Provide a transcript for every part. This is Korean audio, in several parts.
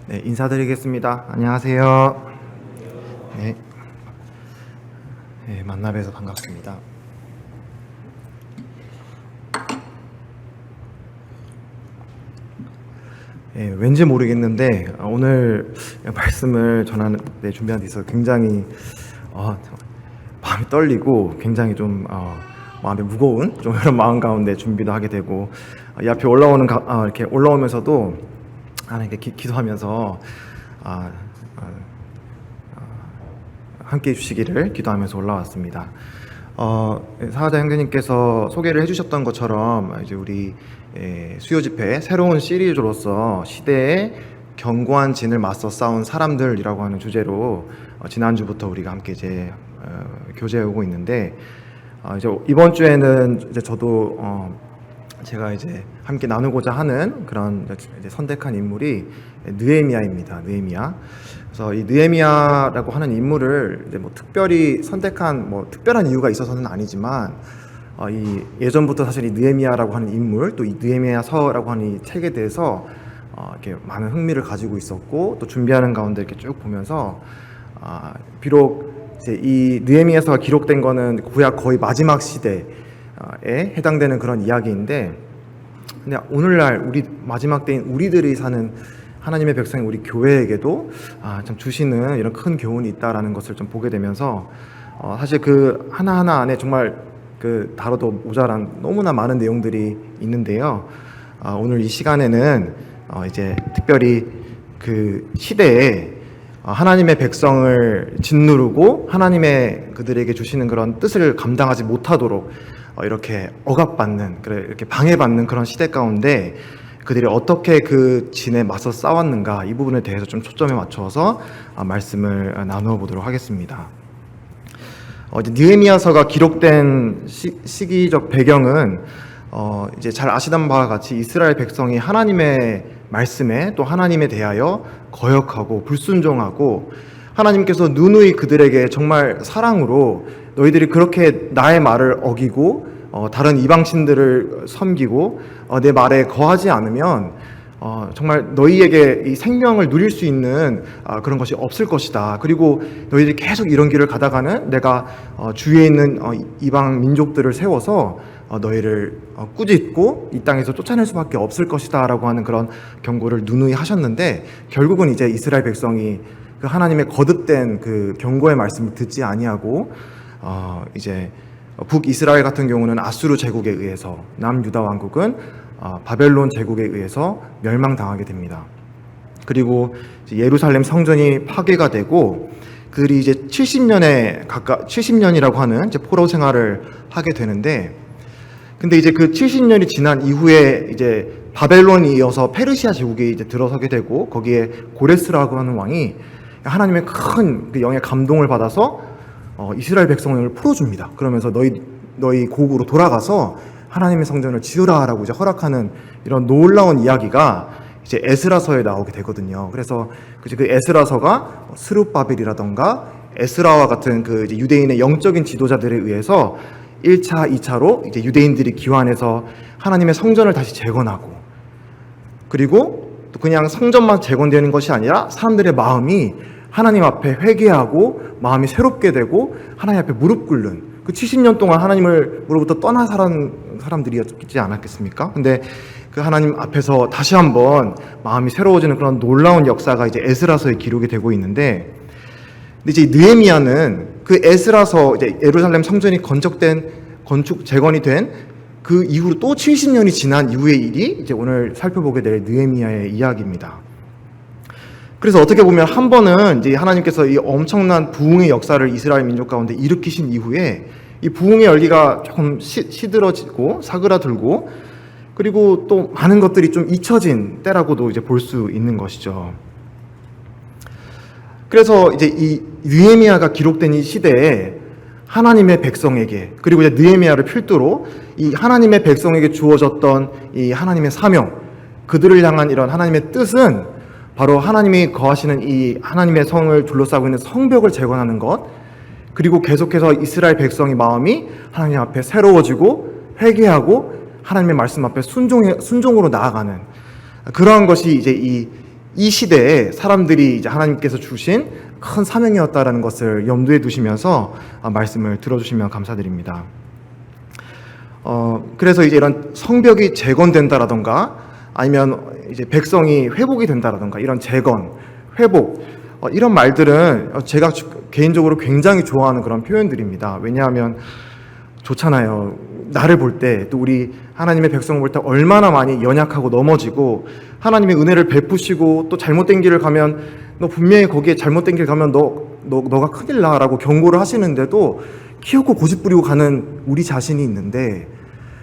네, 인사드리겠습니다. 안녕하세요. 네, 만나 뵈서 반갑습니다. 왠지 모르겠는데 오늘 말씀을 전하는 준비한 데 있어서 굉장히 마음이 떨리고 굉장히 좀 마음이 무거운 좀 이런 마음 가운데 준비도 하게 되고 이 앞에 이렇게 올라오면서도 하나님께 기도하면서 함께 해주시기를 기도하면서 올라왔습니다. 사하자 형제님께서 소개를 해주셨던 것처럼 이제 우리 수요 집회 새로운 시리즈로서 시대의 견고한 진을 맞서 싸운 사람들이라고 하는 주제로 지난주부터 우리가 함께 이제 교제해 오고 있는데 이제 이번 주에는 이제 저도 제가 이제 함께 나누고자 하는 그런 이제 선택한 인물이 느헤미야입니다. 느헤미야. 그래서 이 느헤미야라고 하는 인물을 이제 뭐 특별히 선택한 특별한 이유가 있어서는 아니지만 이 예전부터 사실 이 느헤미야라고 하는 인물 또 이 느헤미야서라고 하는 이 책에 대해서 이렇게 많은 흥미를 가지고 있었고 또 준비하는 가운데 이렇게 쭉 보면서 비록 이제 이 느헤미야서가 기록된 거는 구약 거의 마지막 시대에 해당되는 그런 이야기인데, 근데 오늘날 우리 마지막 때인 우리들이 사는 하나님의 백성 우리 교회에게도 참 주시는 이런 큰 교훈이 있다라는 것을 좀 보게 되면서 사실 그 하나하나 안에 정말 그 다뤄도 모자란 너무나 많은 내용들이 있는데요. 오늘 이 시간에는 이제 특별히 그 시대에 하나님의 백성을 짓누르고 하나님의 그들에게 주시는 그런 뜻을 감당하지 못하도록 이렇게 억압받는, 이렇게 방해받는 그런 시대 가운데 그들이 어떻게 그 진에 맞서 싸웠는가, 이 부분에 대해서 좀 초점에 맞춰서 말씀을 나누어 보도록 하겠습니다. 이제 느헤미야서가 기록된 시기적 배경은 이제 잘 아시던 바와 같이 이스라엘 백성이 하나님의 말씀에 또 하나님에 대하여 거역하고 불순종하고 하나님께서 누누이 그들에게 정말 사랑으로 너희들이 그렇게 나의 말을 어기고 다른 이방신들을 섬기고 내 말에 거하지 않으면 정말 너희에게 이 생명을 누릴 수 있는 그런 것이 없을 것이다. 그리고 너희들이 계속 이런 길을 가다가는 내가 주위에 있는 이방 민족들을 세워서 너희를 꾸짖고 이 땅에서 쫓아낼 수밖에 없을 것이다 라고 하는 그런 경고를 누누이 하셨는데, 결국은 이제 이스라엘 백성이 그 하나님의 거듭된 그 경고의 말씀을 듣지 아니하고 이제 북이스라엘 같은 경우는 아수르 제국에 의해서, 남유다 왕국은 바벨론 제국에 의해서 멸망당하게 됩니다. 그리고 예루살렘 성전이 파괴가 되고 그들이 이제 70년이라고 하는 이제 포로 생활을 하게 되는데, 근데 이제 그 70년이 지난 이후에 이제 바벨론이 이어서 페르시아 제국이 이제 들어서게 되고 거기에 고레스라고 하는 왕이 하나님의 큰 그 영의 감동을 받아서 이스라엘 백성을 풀어줍니다. 그러면서 너희 고국으로 돌아가서 하나님의 성전을 지으라라고 이제 허락하는 이런 놀라운 이야기가 이제 에스라서에 나오게 되거든요. 그래서 그 에스라서가 스룹바벨이라던가 에스라와 같은 그 이제 유대인의 영적인 지도자들에 의해서 1차, 2차로 이제 유대인들이 기환해서 하나님의 성전을 다시 재건하고, 그리고 또 그냥 성전만 재건되는 것이 아니라 사람들의 마음이 하나님 앞에 회개하고 마음이 새롭게 되고 하나님 앞에 무릎 꿇는, 그 70년 동안 하나님으로부터 떠난 사람들이었지 않았겠습니까? 근데 그 하나님 앞에서 다시 한번 마음이 새로워지는 그런 놀라운 역사가 이제 에스라서에 기록이 되고 있는데, 근데 이제 느헤미야는 그 에스라서 이제 예루살렘 성전이 재건이 된 그 이후로 또 70년이 지난 이후의 일이 이제 오늘 살펴보게 될 느헤미야의 이야기입니다. 그래서 어떻게 보면 한 번은 이제 하나님께서 이 엄청난 부흥의 역사를 이스라엘 민족 가운데 일으키신 이후에 이 부흥의 열기가 조금 시들어지고 사그라들고, 그리고 또 많은 것들이 좀 잊혀진 때라고도 이제 볼 수 있는 것이죠. 그래서 이제 이 느헤미야가 기록된 이 시대에 하나님의 백성에게, 그리고 이제 느헤미야를 필두로 이 하나님의 백성에게 주어졌던 이 하나님의 사명, 그들을 향한 이런 하나님의 뜻은 바로 하나님이 거하시는 이 하나님의 성을 둘러싸고 있는 성벽을 재건하는 것, 그리고 계속해서 이스라엘 백성의 마음이 하나님 앞에 새로워지고 회개하고 하나님의 말씀 앞에 순종으로 나아가는 그러한 것이 이제 이 이 시대에 사람들이 이제 하나님께서 주신 큰 사명이었다라는 것을 염두에 두시면서 말씀을 들어주시면 감사드립니다. 그래서 이제 이런 성벽이 재건된다라던가 아니면 이제 백성이 회복이 된다라던가 이런 재건, 회복 이런 말들은 제가 개인적으로 굉장히 좋아하는 그런 표현들입니다. 왜냐하면 좋잖아요. 나를 볼 때, 또 우리 하나님의 백성을 볼 때 얼마나 많이 연약하고 넘어지고 하나님의 은혜를 베푸시고 또 잘못된 길을 가면 너 분명히 거기에 잘못된 길 가면 너가 큰일 나라고 경고를 하시는데도 키우고 고집부리고 가는 우리 자신이 있는데,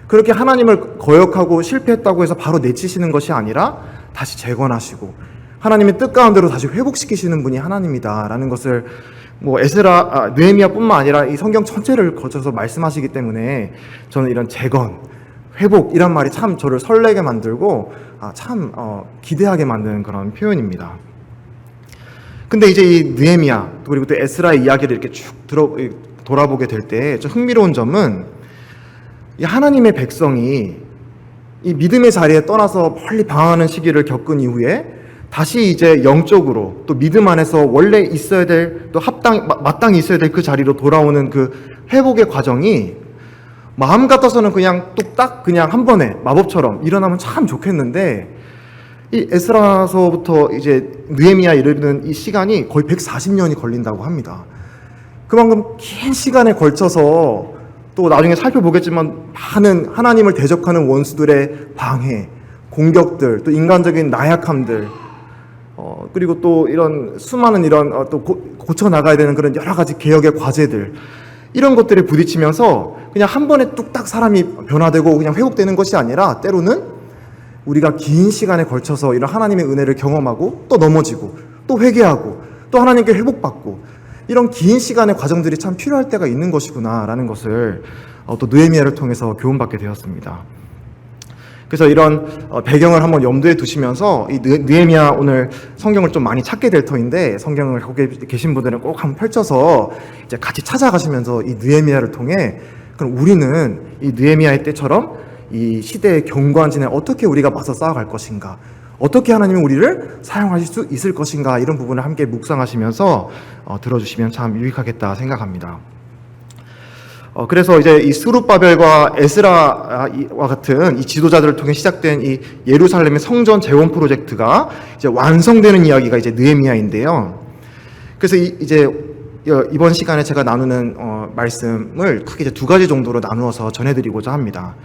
그렇게 하나님을 거역하고 실패했다고 해서 바로 내치시는 것이 아니라 다시 재건하시고 하나님의 뜻 가운데로 다시 회복시키시는 분이 하나님이다라는 것을 느헤미야뿐만 아니라 이 성경 전체를 거쳐서 말씀하시기 때문에 저는 이런 재건, 회복 이런 말이 참 저를 설레게 만들고 기대하게 만드는 그런 표현입니다. 근데 이제 이 느헤미야 그리고 또 에스라의 이야기를 이렇게 쭉 돌아보게 될 때 좀 흥미로운 점은 이 하나님의 백성이 이 믿음의 자리에 떠나서 멀리 방황하는 시기를 겪은 이후에 다시 이제 영적으로 또 믿음 안에서 원래 있어야 될 또 마땅히 있어야 될 그 자리로 돌아오는 그 회복의 과정이 마음 같아서는 그냥 뚝딱 그냥 한 번에 마법처럼 일어나면 참 좋겠는데, 이 에스라서부터 이제 느헤미야에 이르는 이 시간이 거의 140년이 걸린다고 합니다. 그만큼 긴 시간에 걸쳐서 또 나중에 살펴보겠지만 많은 하나님을 대적하는 원수들의 방해, 공격들, 또 인간적인 나약함들, 그리고 또 이런 수많은 이런 또 고쳐 나가야 되는 그런 여러 가지 개혁의 과제들, 이런 것들에 부딪히면서 그냥 한 번에 뚝딱 사람이 변화되고 그냥 회복되는 것이 아니라 때로는 우리가 긴 시간에 걸쳐서 이런 하나님의 은혜를 경험하고 또 넘어지고 또 회개하고 또 하나님께 회복받고 이런 긴 시간의 과정들이 참 필요할 때가 있는 것이구나라는 것을 또 느헤미야를 통해서 교훈받게 되었습니다. 그래서 이런 배경을 한번 염두에 두시면서 이 느헤미야 오늘 성경을 좀 많이 찾게 될 터인데, 성경을 갖고 계신 분들은 꼭 한번 펼쳐서 이제 같이 찾아가시면서 이 느헤미야를 통해 그럼 우리는 이 느헤미야의 때처럼 이 시대의 경관진에 어떻게 우리가 맞서 싸워갈 것인가, 어떻게 하나님은 우리를 사용하실 수 있을 것인가, 이런 부분을 함께 묵상하시면서 들어주시면 참 유익하겠다 생각합니다. 그래서 이제 이 스룹바벨과 에스라와 같은 이 지도자들을 통해 시작된 이 예루살렘의 성전 재건 프로젝트가 이제 완성되는 이야기가 이제 느헤미야인데요. 그래서 이제 이번 시간에 제가 나누는 말씀을 크게 이제 두 가지 정도로 나누어서 전해드리고자 합니다.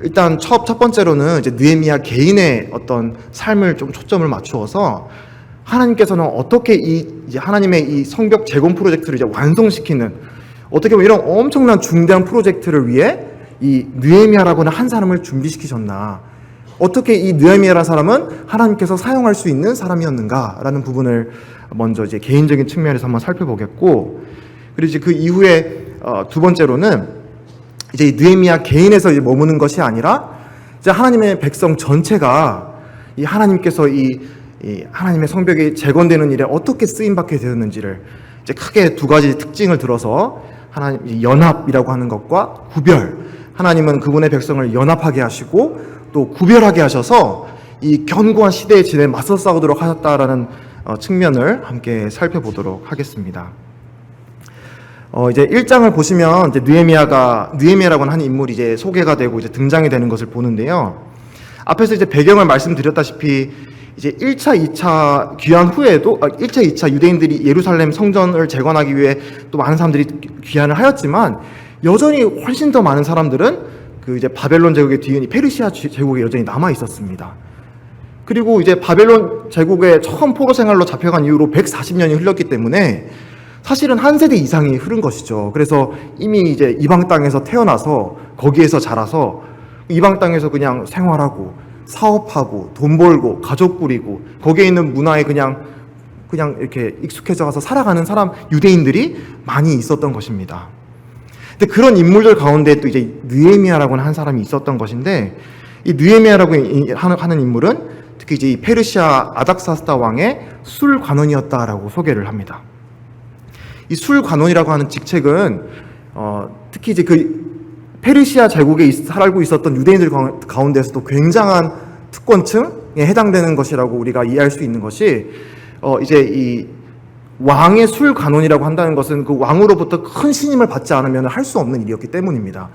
일단 첫 번째로는 이제 느헤미야 개인의 어떤 삶을 좀 초점을 맞추어서 하나님께서는 어떻게 이제 하나님의 이 성벽 재건 프로젝트를 이제 완성시키는, 어떻게 보면 이런 엄청난 중대한 프로젝트를 위해 이 느헤미야라고 하는 한 사람을 준비시키셨나, 어떻게 이 느헤미야라는 사람은 하나님께서 사용할 수 있는 사람이었는가라는 부분을 먼저 이제 개인적인 측면에서 한번 살펴보겠고, 그리고 이제 그 이후에 두 번째로는 이제 이 느헤미야 개인에서 이제 머무는 것이 아니라 이제 하나님의 백성 전체가 이 하나님께서 이 하나님의 성벽이 재건되는 일에 어떻게 쓰임 받게 되었는지를 이제 크게 두 가지 특징을 들어서 하나님 연합이라고 하는 것과 구별, 하나님은 그분의 백성을 연합하게 하시고 또 구별하게 하셔서 이 견고한 시대의 진에 맞서 싸우도록 하셨다라는 측면을 함께 살펴보도록 하겠습니다. 이제 1장을 보시면 이제 느헤미야라고 하는 인물이 이제 소개가 되고 이제 등장이 되는 것을 보는데요. 앞에서 이제 배경을 말씀드렸다시피 이제 1차, 2차 귀환 후에도 1차, 2차 유대인들이 예루살렘 성전을 재건하기 위해 또 많은 사람들이 귀환을 하였지만 여전히 훨씬 더 많은 사람들은 그 이제 바벨론 제국의 뒤인 페르시아 제국에 여전히 남아 있었습니다. 그리고 이제 바벨론 제국의 처음 포로 생활로 잡혀간 이후로 140년이 흘렀기 때문에 사실은 한 세대 이상이 흐른 것이죠. 그래서 이미 이제 이방 땅에서 태어나서 거기에서 자라서 이방 땅에서 그냥 생활하고 사업하고 돈 벌고 가족 꾸리고 거기에 있는 문화에 그냥 이렇게 익숙해져 가서 살아가는 유대인들이 많이 있었던 것입니다. 근데 그런 인물들 가운데 또 이제 느헤미야라고 하는 한 사람이 있었던 것인데, 이 느헤미야라고 하는 인물은 특히 이제 이 페르시아 아닥사스다 왕의 술관원이었다라고 소개를 합니다. 이 술관원이라고 하는 직책은 특히 이제 그 페르시아 제국에 살고 있었던 유대인들 가운데서도 굉장한 특권층, 해당되는 것이라고 우리가 이해할 수 있는 것이 이제 이 왕의 술 관원이라고 한다는 것은 그 왕으로부터 큰 신임을 받지 않으면 할 수 없는 일이었기 때문입니다.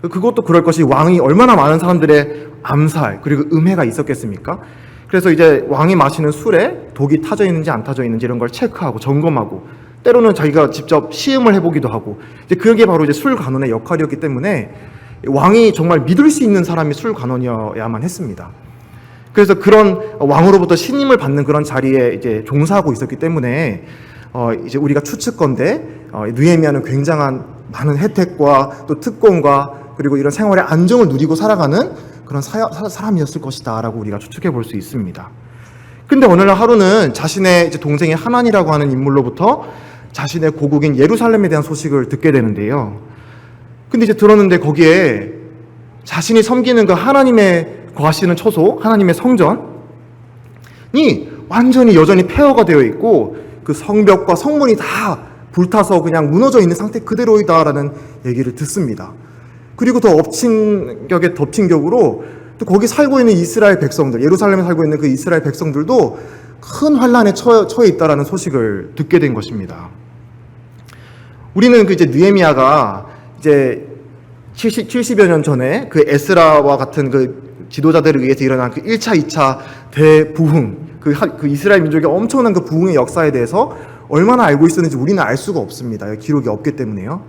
그것도 그럴 것이 왕이 얼마나 많은 사람들의 암살 그리고 음해가 있었겠습니까? 그래서 이제 왕이 마시는 술에 독이 타져 있는지 안 타져 있는지 이런 걸 체크하고 점검하고 때로는 자기가 직접 시음을 해보기도 하고 이제 그게 바로 이제 술 관원의 역할이었기 때문에 왕이 정말 믿을 수 있는 사람이 술 관원이어야만 했습니다. 그래서 그런 왕으로부터 신임을 받는 그런 자리에 이제 종사하고 있었기 때문에 이제 우리가 추측건대 느헤미야는 굉장한 많은 혜택과 또 특권과 그리고 이런 생활의 안정을 누리고 살아가는 그런 사람이었을 것이다라고 우리가 추측해 볼 수 있습니다. 근데 오늘날 하루는 자신의 이제 동생이 하난이라고 하는 인물로부터 자신의 고국인 예루살렘에 대한 소식을 듣게 되는데요. 근데 이제 들었는데 거기에 자신이 섬기는 그 하나님의 거하시는 처소, 하나님의 성전이 완전히 여전히 폐허가 되어 있고 그 성벽과 성문이 다 불타서 그냥 무너져 있는 상태 그대로이다라는 얘기를 듣습니다. 그리고 더 덮친 격으로 또 거기 살고 있는 이스라엘 백성들, 예루살렘에 살고 있는 그 이스라엘 백성들도 큰 환란에 처해 있다라는 소식을 듣게 된 것입니다. 우리는 그 이제 느헤미야가 이제 70여 년 전에 그 에스라와 같은 그 지도자들에 의해서 일어난 그 1차, 2차 대부흥, 그 이스라엘 민족의 엄청난 그 부흥의 역사에 대해서 얼마나 알고 있었는지 우리는 알 수가 없습니다. 기록이 없기 때문에요.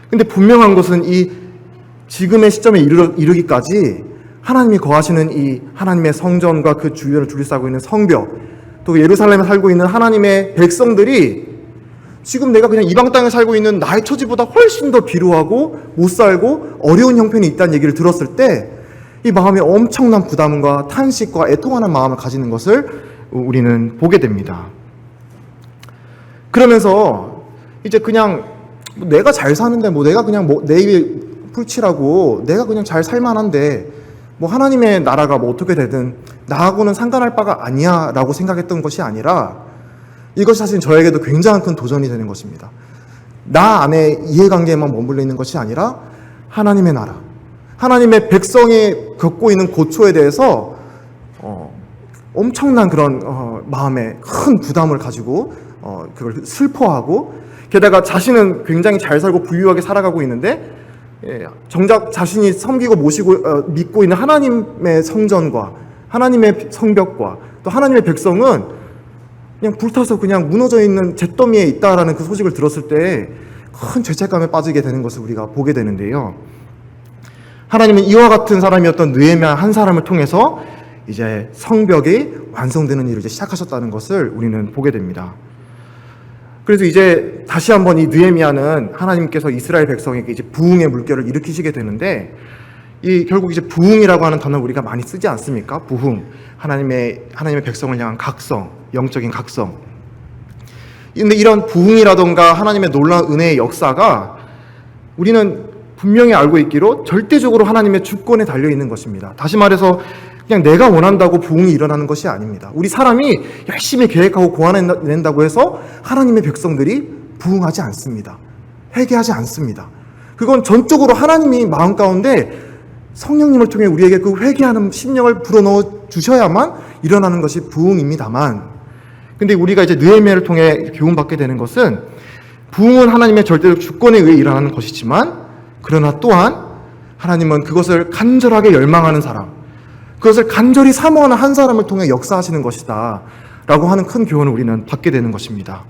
근데 분명한 것은 이 지금의 시점에 이르기까지 하나님이 거하시는 이 하나님의 성전과 그 주변을 둘러싸고 있는 성벽, 또 예루살렘에 살고 있는 하나님의 백성들이 지금 내가 그냥 이방 땅에 살고 있는 나의 처지보다 훨씬 더 비루하고 못 살고 어려운 형편이 있다는 얘기를 들었을 때 이 마음에 엄청난 부담과 탄식과 애통하는 마음을 가지는 것을 우리는 보게 됩니다. 그러면서 이제 그냥 내가 잘 사는데 내가 그냥 내 입에 풀칠하고 내가 그냥 잘 살만한데 하나님의 나라가 어떻게 되든 나하고는 상관할 바가 아니야 라고 생각했던 것이 아니라 이것이 사실 저에게도 굉장히 큰 도전이 되는 것입니다. 나 안에 이해관계에만 머물러 있는 것이 아니라 하나님의 나라, 하나님의 백성이 겪고 있는 고초에 대해서 엄청난 그런 마음에 큰 부담을 가지고 그걸 슬퍼하고 게다가 자신은 굉장히 잘 살고 부유하게 살아가고 있는데 정작 자신이 섬기고 모시고 믿고 있는 하나님의 성전과 하나님의 성벽과 또 하나님의 백성은 그냥 불타서 그냥 무너져 있는 잿더미에 있다라는 그 소식을 들었을 때 큰 죄책감에 빠지게 되는 것을 우리가 보게 되는데요. 하나님은 이와 같은 사람이었던 느헤미야 한 사람을 통해서 이제 성벽이 완성되는 일을 이제 시작하셨다는 것을 우리는 보게 됩니다. 그래서 이제 다시 한번 이 느헤미야는 하나님께서 이스라엘 백성에게 이제 부흥의 물결을 일으키시게 되는데 이 결국 이제 부흥이라고 하는 단어를 우리가 많이 쓰지 않습니까? 부흥, 하나님의 백성을 향한 각성, 영적인 각성. 근데 이런 부흥이라던가 하나님의 놀라운 은혜의 역사가 우리는 분명히 알고 있기로 절대적으로 하나님의 주권에 달려 있는 것입니다. 다시 말해서 그냥 내가 원한다고 부흥이 일어나는 것이 아닙니다. 우리 사람이 열심히 계획하고 고안해낸다고 해서 하나님의 백성들이 부흥하지 않습니다. 회개하지 않습니다. 그건 전적으로 하나님이 마음 가운데 성령님을 통해 우리에게 그 회개하는 심령을 불어넣어 주셔야만 일어나는 것이 부흥입니다만, 근데 우리가 이제 느헤미야를 통해 교훈받게 되는 것은 부흥은 하나님의 절대적 주권에 의해 일어나는 것이지만 그러나 또한 하나님은 그것을 간절하게 열망하는 사람, 그것을 간절히 사모하는 한 사람을 통해 역사하시는 것이다 라고 하는 큰 교훈을 우리는 받게 되는 것입니다.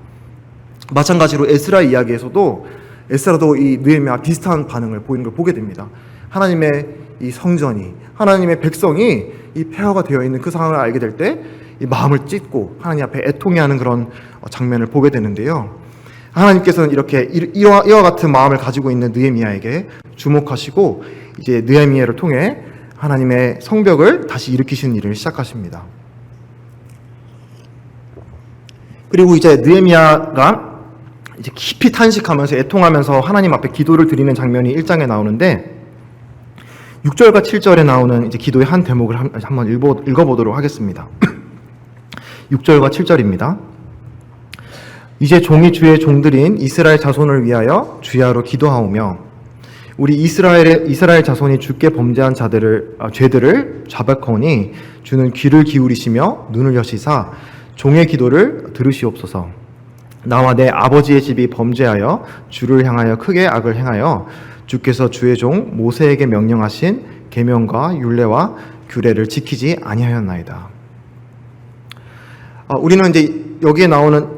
마찬가지로 에스라 이야기에서도 에스라도 이 느헤미야 비슷한 반응을 보이는 걸 보게 됩니다. 하나님의 이 성전이, 하나님의 백성이 이 폐허가 되어 있는 그 상황을 알게 될 때 이 마음을 찢고 하나님 앞에 애통해하는 그런 장면을 보게 되는데요. 하나님께서는 이렇게 이와 같은 마음을 가지고 있는 느헤미야에게 주목하시고 이제 느헤미야를 통해 하나님의 성벽을 다시 일으키시는 일을 시작하십니다. 그리고 이제 느헤미야가 이제 깊이 탄식하면서 애통하면서 하나님 앞에 기도를 드리는 장면이 1장에 나오는데 6절과 7절에 나오는 이제 기도의 한 대목을 한번 읽어보도록 하겠습니다. 6절과 7절입니다. 이제 종이 주의 종들인 이스라엘 자손을 위하여 주야로 기도하오며 우리 이스라엘 자손이 주께 범죄한 죄들을 자백하오니 주는 귀를 기울이시며 눈을 여시사 종의 기도를 들으시옵소서. 나와 내 아버지의 집이 범죄하여 주를 향하여 크게 악을 행하여 주께서 주의 종 모세에게 명령하신 계명과 율례와 규례를 지키지 아니하였나이다. 우리는 이제 여기에 나오는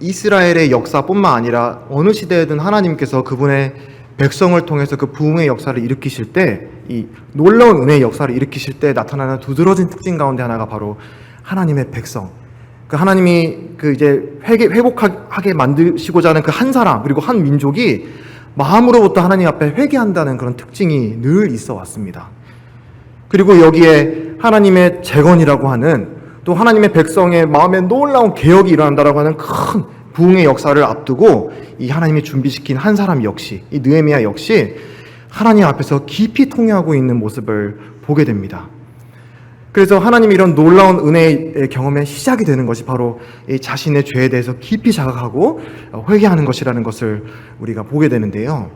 이스라엘의 역사뿐만 아니라 어느 시대에든 하나님께서 그분의 백성을 통해서 그 부흥의 역사를 일으키실 때, 이 놀라운 은혜의 역사를 일으키실 때 나타나는 두드러진 특징 가운데 하나가 바로 하나님의 백성. 그 하나님이 이제 회복하게 만드시고자 하는 그 한 사람, 그리고 한 민족이 마음으로부터 하나님 앞에 회개한다는 그런 특징이 늘 있어 왔습니다. 그리고 여기에 하나님의 재건이라고 하는, 또 하나님의 백성의 마음에 놀라운 개혁이 일어난다라고 하는 큰 부흥의 역사를 앞두고 이 하나님이 준비시킨 한 사람 역시, 이 느헤미야 역시 하나님 앞에서 깊이 통회하고 있는 모습을 보게 됩니다. 그래서 하나님이 이런 놀라운 은혜의 경험의 시작이 되는 것이 바로 이 자신의 죄에 대해서 깊이 자각하고 회개하는 것이라는 것을 우리가 보게 되는데요.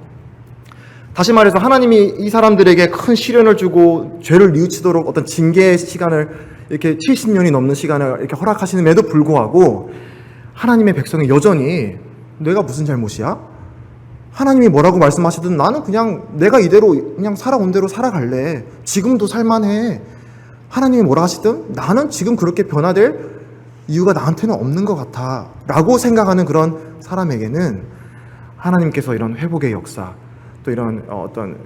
다시 말해서 하나님이 이 사람들에게 큰 시련을 주고 죄를 뉘우치도록 어떤 징계의 시간을 이렇게 70년이 넘는 시간을 이렇게 허락하시는데도 불구하고 하나님의 백성이 여전히 내가 무슨 잘못이야? 하나님이 뭐라고 말씀하시든 나는 그냥 내가 이대로 그냥 살아온 대로 살아갈래. 지금도 살만해. 하나님이 뭐라 하시든 나는 지금 그렇게 변화될 이유가 나한테는 없는 것 같아 라고 생각하는 그런 사람에게는 하나님께서 이런 회복의 역사, 또 이런 어떤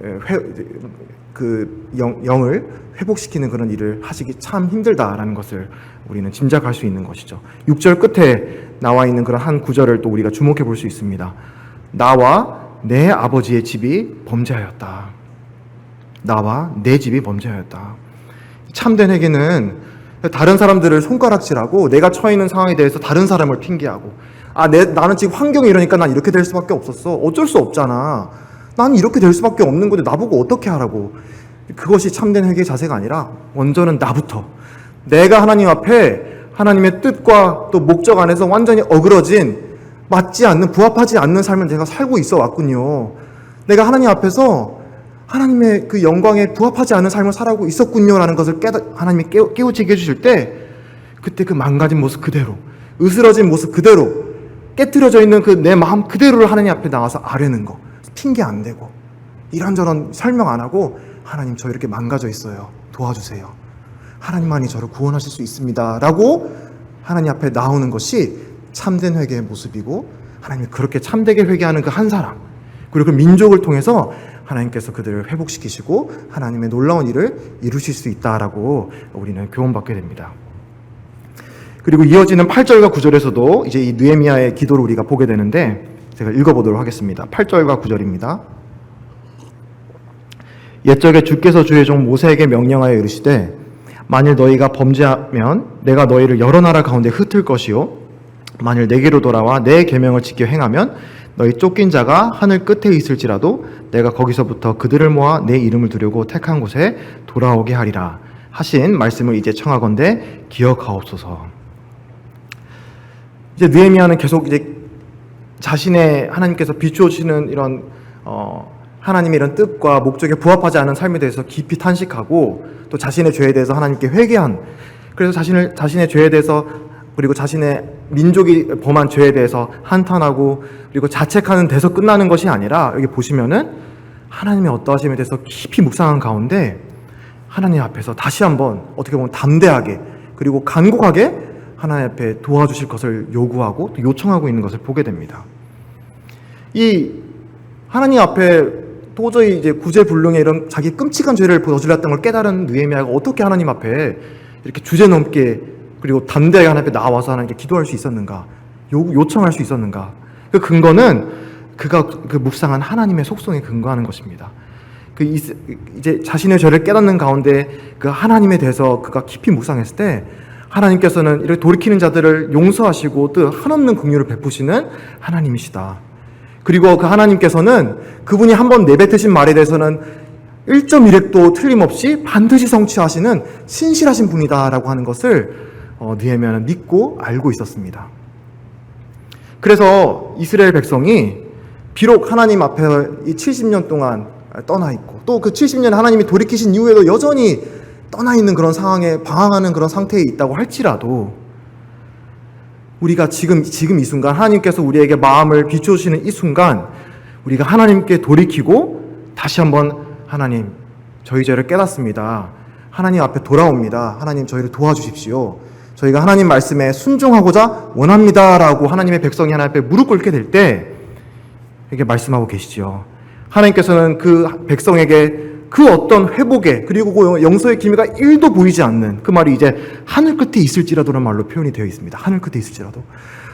영을 회복시키는 그런 일을 하시기 참 힘들다라는 것을 우리는 짐작할 수 있는 것이죠. 6절 끝에 나와 있는 그런 한 구절을 또 우리가 주목해 볼 수 있습니다. 나와 내 아버지의 집이 범죄하였다. 나와 내 집이 범죄하였다. 참된 회개는 다른 사람들을 손가락질하고 내가 처해 있는 상황에 대해서 다른 사람을 핑계하고 나는 지금 환경이 이러니까 난 이렇게 될 수밖에 없었어. 어쩔 수 없잖아. 난 이렇게 될 수밖에 없는 건데 나보고 어떻게 하라고. 그것이 참된 회개의 자세가 아니라 먼저는 나부터 내가 하나님 앞에 하나님의 뜻과 또 목적 안에서 완전히 어그러진 맞지 않는 부합하지 않는 삶을 제가 살고 있어 왔군요. 내가 하나님 앞에서 하나님의 그 영광에 부합하지 않은 삶을 살아오고 있었군요라는 것을 하나님이 깨우치게 해주실 때 그때 그 망가진 모습 그대로, 으스러진 모습 그대로, 깨트려져 있는 그 내 마음 그대로를 하나님 앞에 나와서 아뢰는 거, 핑계 안 대고 이런저런 설명 안 하고 하나님 저 이렇게 망가져 있어요. 도와주세요. 하나님만이 저를 구원하실 수 있습니다. 라고 하나님 앞에 나오는 것이 참된 회개의 모습이고 하나님이 그렇게 참되게 회개하는 그 한 사람 그리고 그 민족을 통해서 하나님께서 그들을 회복시키시고 하나님의 놀라운 일을 이루실 수 있다라고 우리는 교훈받게 됩니다. 그리고 이어지는 8절과 9절에서도 이제 이 느헤미야의 기도를 우리가 보게 되는데 제가 읽어보도록 하겠습니다. 8절과 9절입니다. 옛적에 주께서 주의 종 모세에게 명령하여 이르시되 만일 너희가 범죄하면 내가 너희를 여러 나라 가운데 흩을 것이요 만일 내게로 돌아와 내 계명을 지켜 행하면 너희 쫓긴 자가 하늘 끝에 있을지라도 내가 거기서부터 그들을 모아 내 이름을 두려고 택한 곳에 돌아오게 하리라 하신 말씀을 이제 청하건대 기억하옵소서. 이제 느헤미야는 계속 이제 자신의 하나님께서 비추어주시는 이런 하나님의 이런 뜻과 목적에 부합하지 않은 삶에 대해서 깊이 탄식하고 또 자신의 죄에 대해서 하나님께 회개한, 그래서 자신의 죄에 대해서 그리고 자신의 민족이 범한 죄에 대해서 한탄하고 그리고 자책하는 데서 끝나는 것이 아니라 여기 보시면은 하나님의 어떠하심에 대해서 깊이 묵상한 가운데 하나님 앞에서 다시 한번 어떻게 보면 담대하게 그리고 간곡하게 하나님 앞에 도와주실 것을 요구하고 또 요청하고 있는 것을 보게 됩니다. 이 하나님 앞에 도저히 이제 구제불능의 이런 자기 끔찍한 죄를 저질렀던 걸 깨달은 느헤미야가 어떻게 하나님 앞에 이렇게 주제넘게 그리고 담대하게 하나님 앞에 나와서 하나님께 기도할 수 있었는가, 요청할 수 있었는가? 그 근거는 그가 그 묵상한 하나님의 속성에 근거하는 것입니다. 이제 자신의 죄를 깨닫는 가운데 그 하나님에 대해서 그가 깊이 묵상했을 때 하나님께서는 이렇게 돌이키는 자들을 용서하시고 또 한없는 긍휼을 베푸시는 하나님이시다. 그리고 그 하나님께서는 그분이 한번 내뱉으신 말에 대해서는 1.1획도 틀림없이 반드시 성취하시는 신실하신 분이다라고 하는 것을 느헤미야는 믿고 알고 있었습니다. 그래서 이스라엘 백성이 비록 하나님 앞에 이 70년 동안 떠나 있고 또 그 70년 하나님이 돌이키신 이후에도 여전히 떠나 있는 그런 상황에 방황하는 그런 상태에 있다고 할지라도 우리가 지금 이 순간 하나님께서 우리에게 마음을 비춰주시는 이 순간 우리가 하나님께 돌이키고 다시 한번 하나님 저희 죄를 깨닫습니다. 하나님 앞에 돌아옵니다. 하나님 저희를 도와주십시오. 저희가 하나님 말씀에 순종하고자 원합니다 라고 하나님의 백성이 하나님 앞에 무릎 꿇게 될 때 이렇게 말씀하고 계시죠. 하나님께서는 그 백성에게 그 어떤 회복에 그리고 그 용서의 기미가 1도 보이지 않는 그 말이 이제 하늘 끝에 있을지라도라는 말로 표현이 되어 있습니다. 하늘 끝에 있을지라도.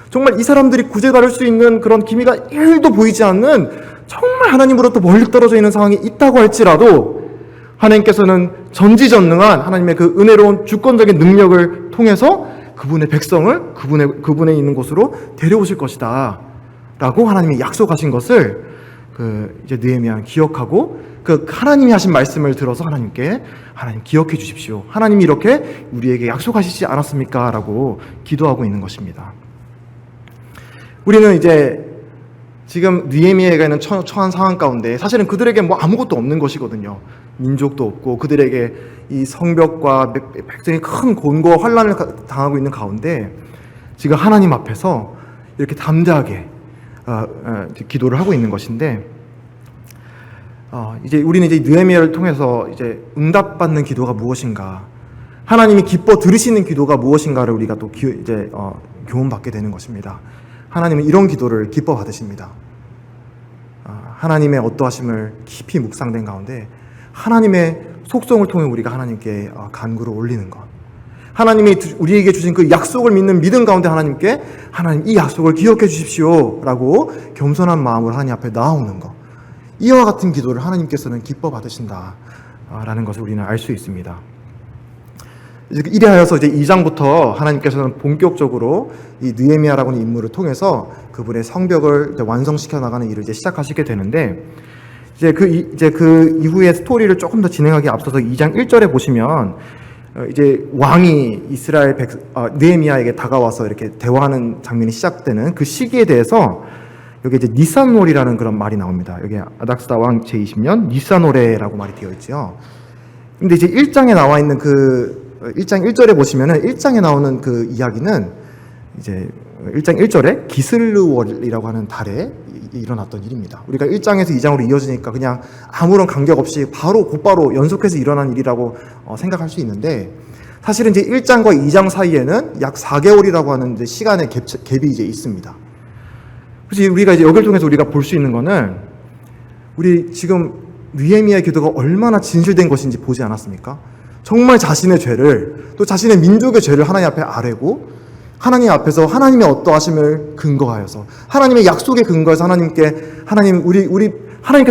정말 이 사람들이 구제받을 수 있는 그런 기미가 1도 보이지 않는 정말 하나님으로부터 멀리 떨어져 있는 상황이 있다고 할지라도 하나님께서는 전지전능한 하나님의 그 은혜로운 주권적인 능력을 통해서 그분의 백성을 그분의 있는 곳으로 데려오실 것이다 라고 하나님이 약속하신 것을 이제 느헤미야는 기억하고 그 하나님이 하신 말씀을 들어서 하나님 기억해 주십시오. 하나님이 이렇게 우리에게 약속하시지 않았습니까? 라고 기도하고 있는 것입니다. 우리는 이제 지금 느헤미야가 있는 처한 상황 가운데 사실은 그들에게 뭐 아무것도 없는 것이거든요. 민족도 없고 그들에게 이 성벽과 백성이 큰 곤고와 환난을 당하고 있는 가운데 지금 하나님 앞에서 이렇게 담대하게 기도를 하고 있는 것인데 이제 우리는 이제 느헤미야를 통해서 이제 응답받는 기도가 무엇인가, 하나님이 기뻐 들으시는 기도가 무엇인가를 우리가 또 교훈받게 되는 것입니다. 하나님은 이런 기도를 기뻐 받으십니다. 하나님의 어떠하심을 깊이 묵상된 가운데 하나님의 속성을 통해 우리가 하나님께 간구를 올리는 것, 하나님이 우리에게 주신 그 약속을 믿는 믿음 가운데 하나님께 하나님 이 약속을 기억해 주십시오 라고 겸손한 마음으로 하나님 앞에 나아오는 것, 이와 같은 기도를 하나님께서는 기뻐 받으신다라는 것을 우리는 알 수 있습니다. 이래하여서 이제 2장부터 하나님께서는 본격적으로 이 느헤미야라고 하는 인물을 통해서 그분의 성벽을 완성시켜 나가는 일을 이제 시작하시게 되는데 이제 그 이후의 스토리를 조금 더 진행하기 앞서서 2장 1절에 보시면 이제 왕이 이스라엘 느헤미야에게 다가와서 이렇게 대화하는 장면이 시작되는 그 시기에 대해서 여기 이제 니산월이라는 그런 말이 나옵니다. 여기 아닥스다 왕 제20년 니산월에라고 말이 되어 있죠. 근데 이제 1장에 나와 있는 1장 1절에 보시면은 1장에 나오는 그 이야기는 이제 1장 1절에 기슬르월이라고 하는 달에 일어났던 일입니다. 우리가 1장에서 2장으로 이어지니까 그냥 아무런 간격 없이 곧바로 연속해서 일어난 일이라고 생각할 수 있는데 사실은 이제 1장과 2장 사이에는 약 4개월이라고 하는 이제 시간의 갭이 이제 있습니다. 그래서 우리가 이제 여기를 통해서 우리가 볼 수 있는 거는 우리 지금 느헤미야의 기도가 얼마나 진실된 것인지 보지 않았습니까? 정말 자신의 죄를 또 자신의 민족의 죄를 하나님 앞에 아뢰고 하나님 앞에서 하나님의 어떠하심을 근거하여서 하나님의 약속에 근거해서 하나님께서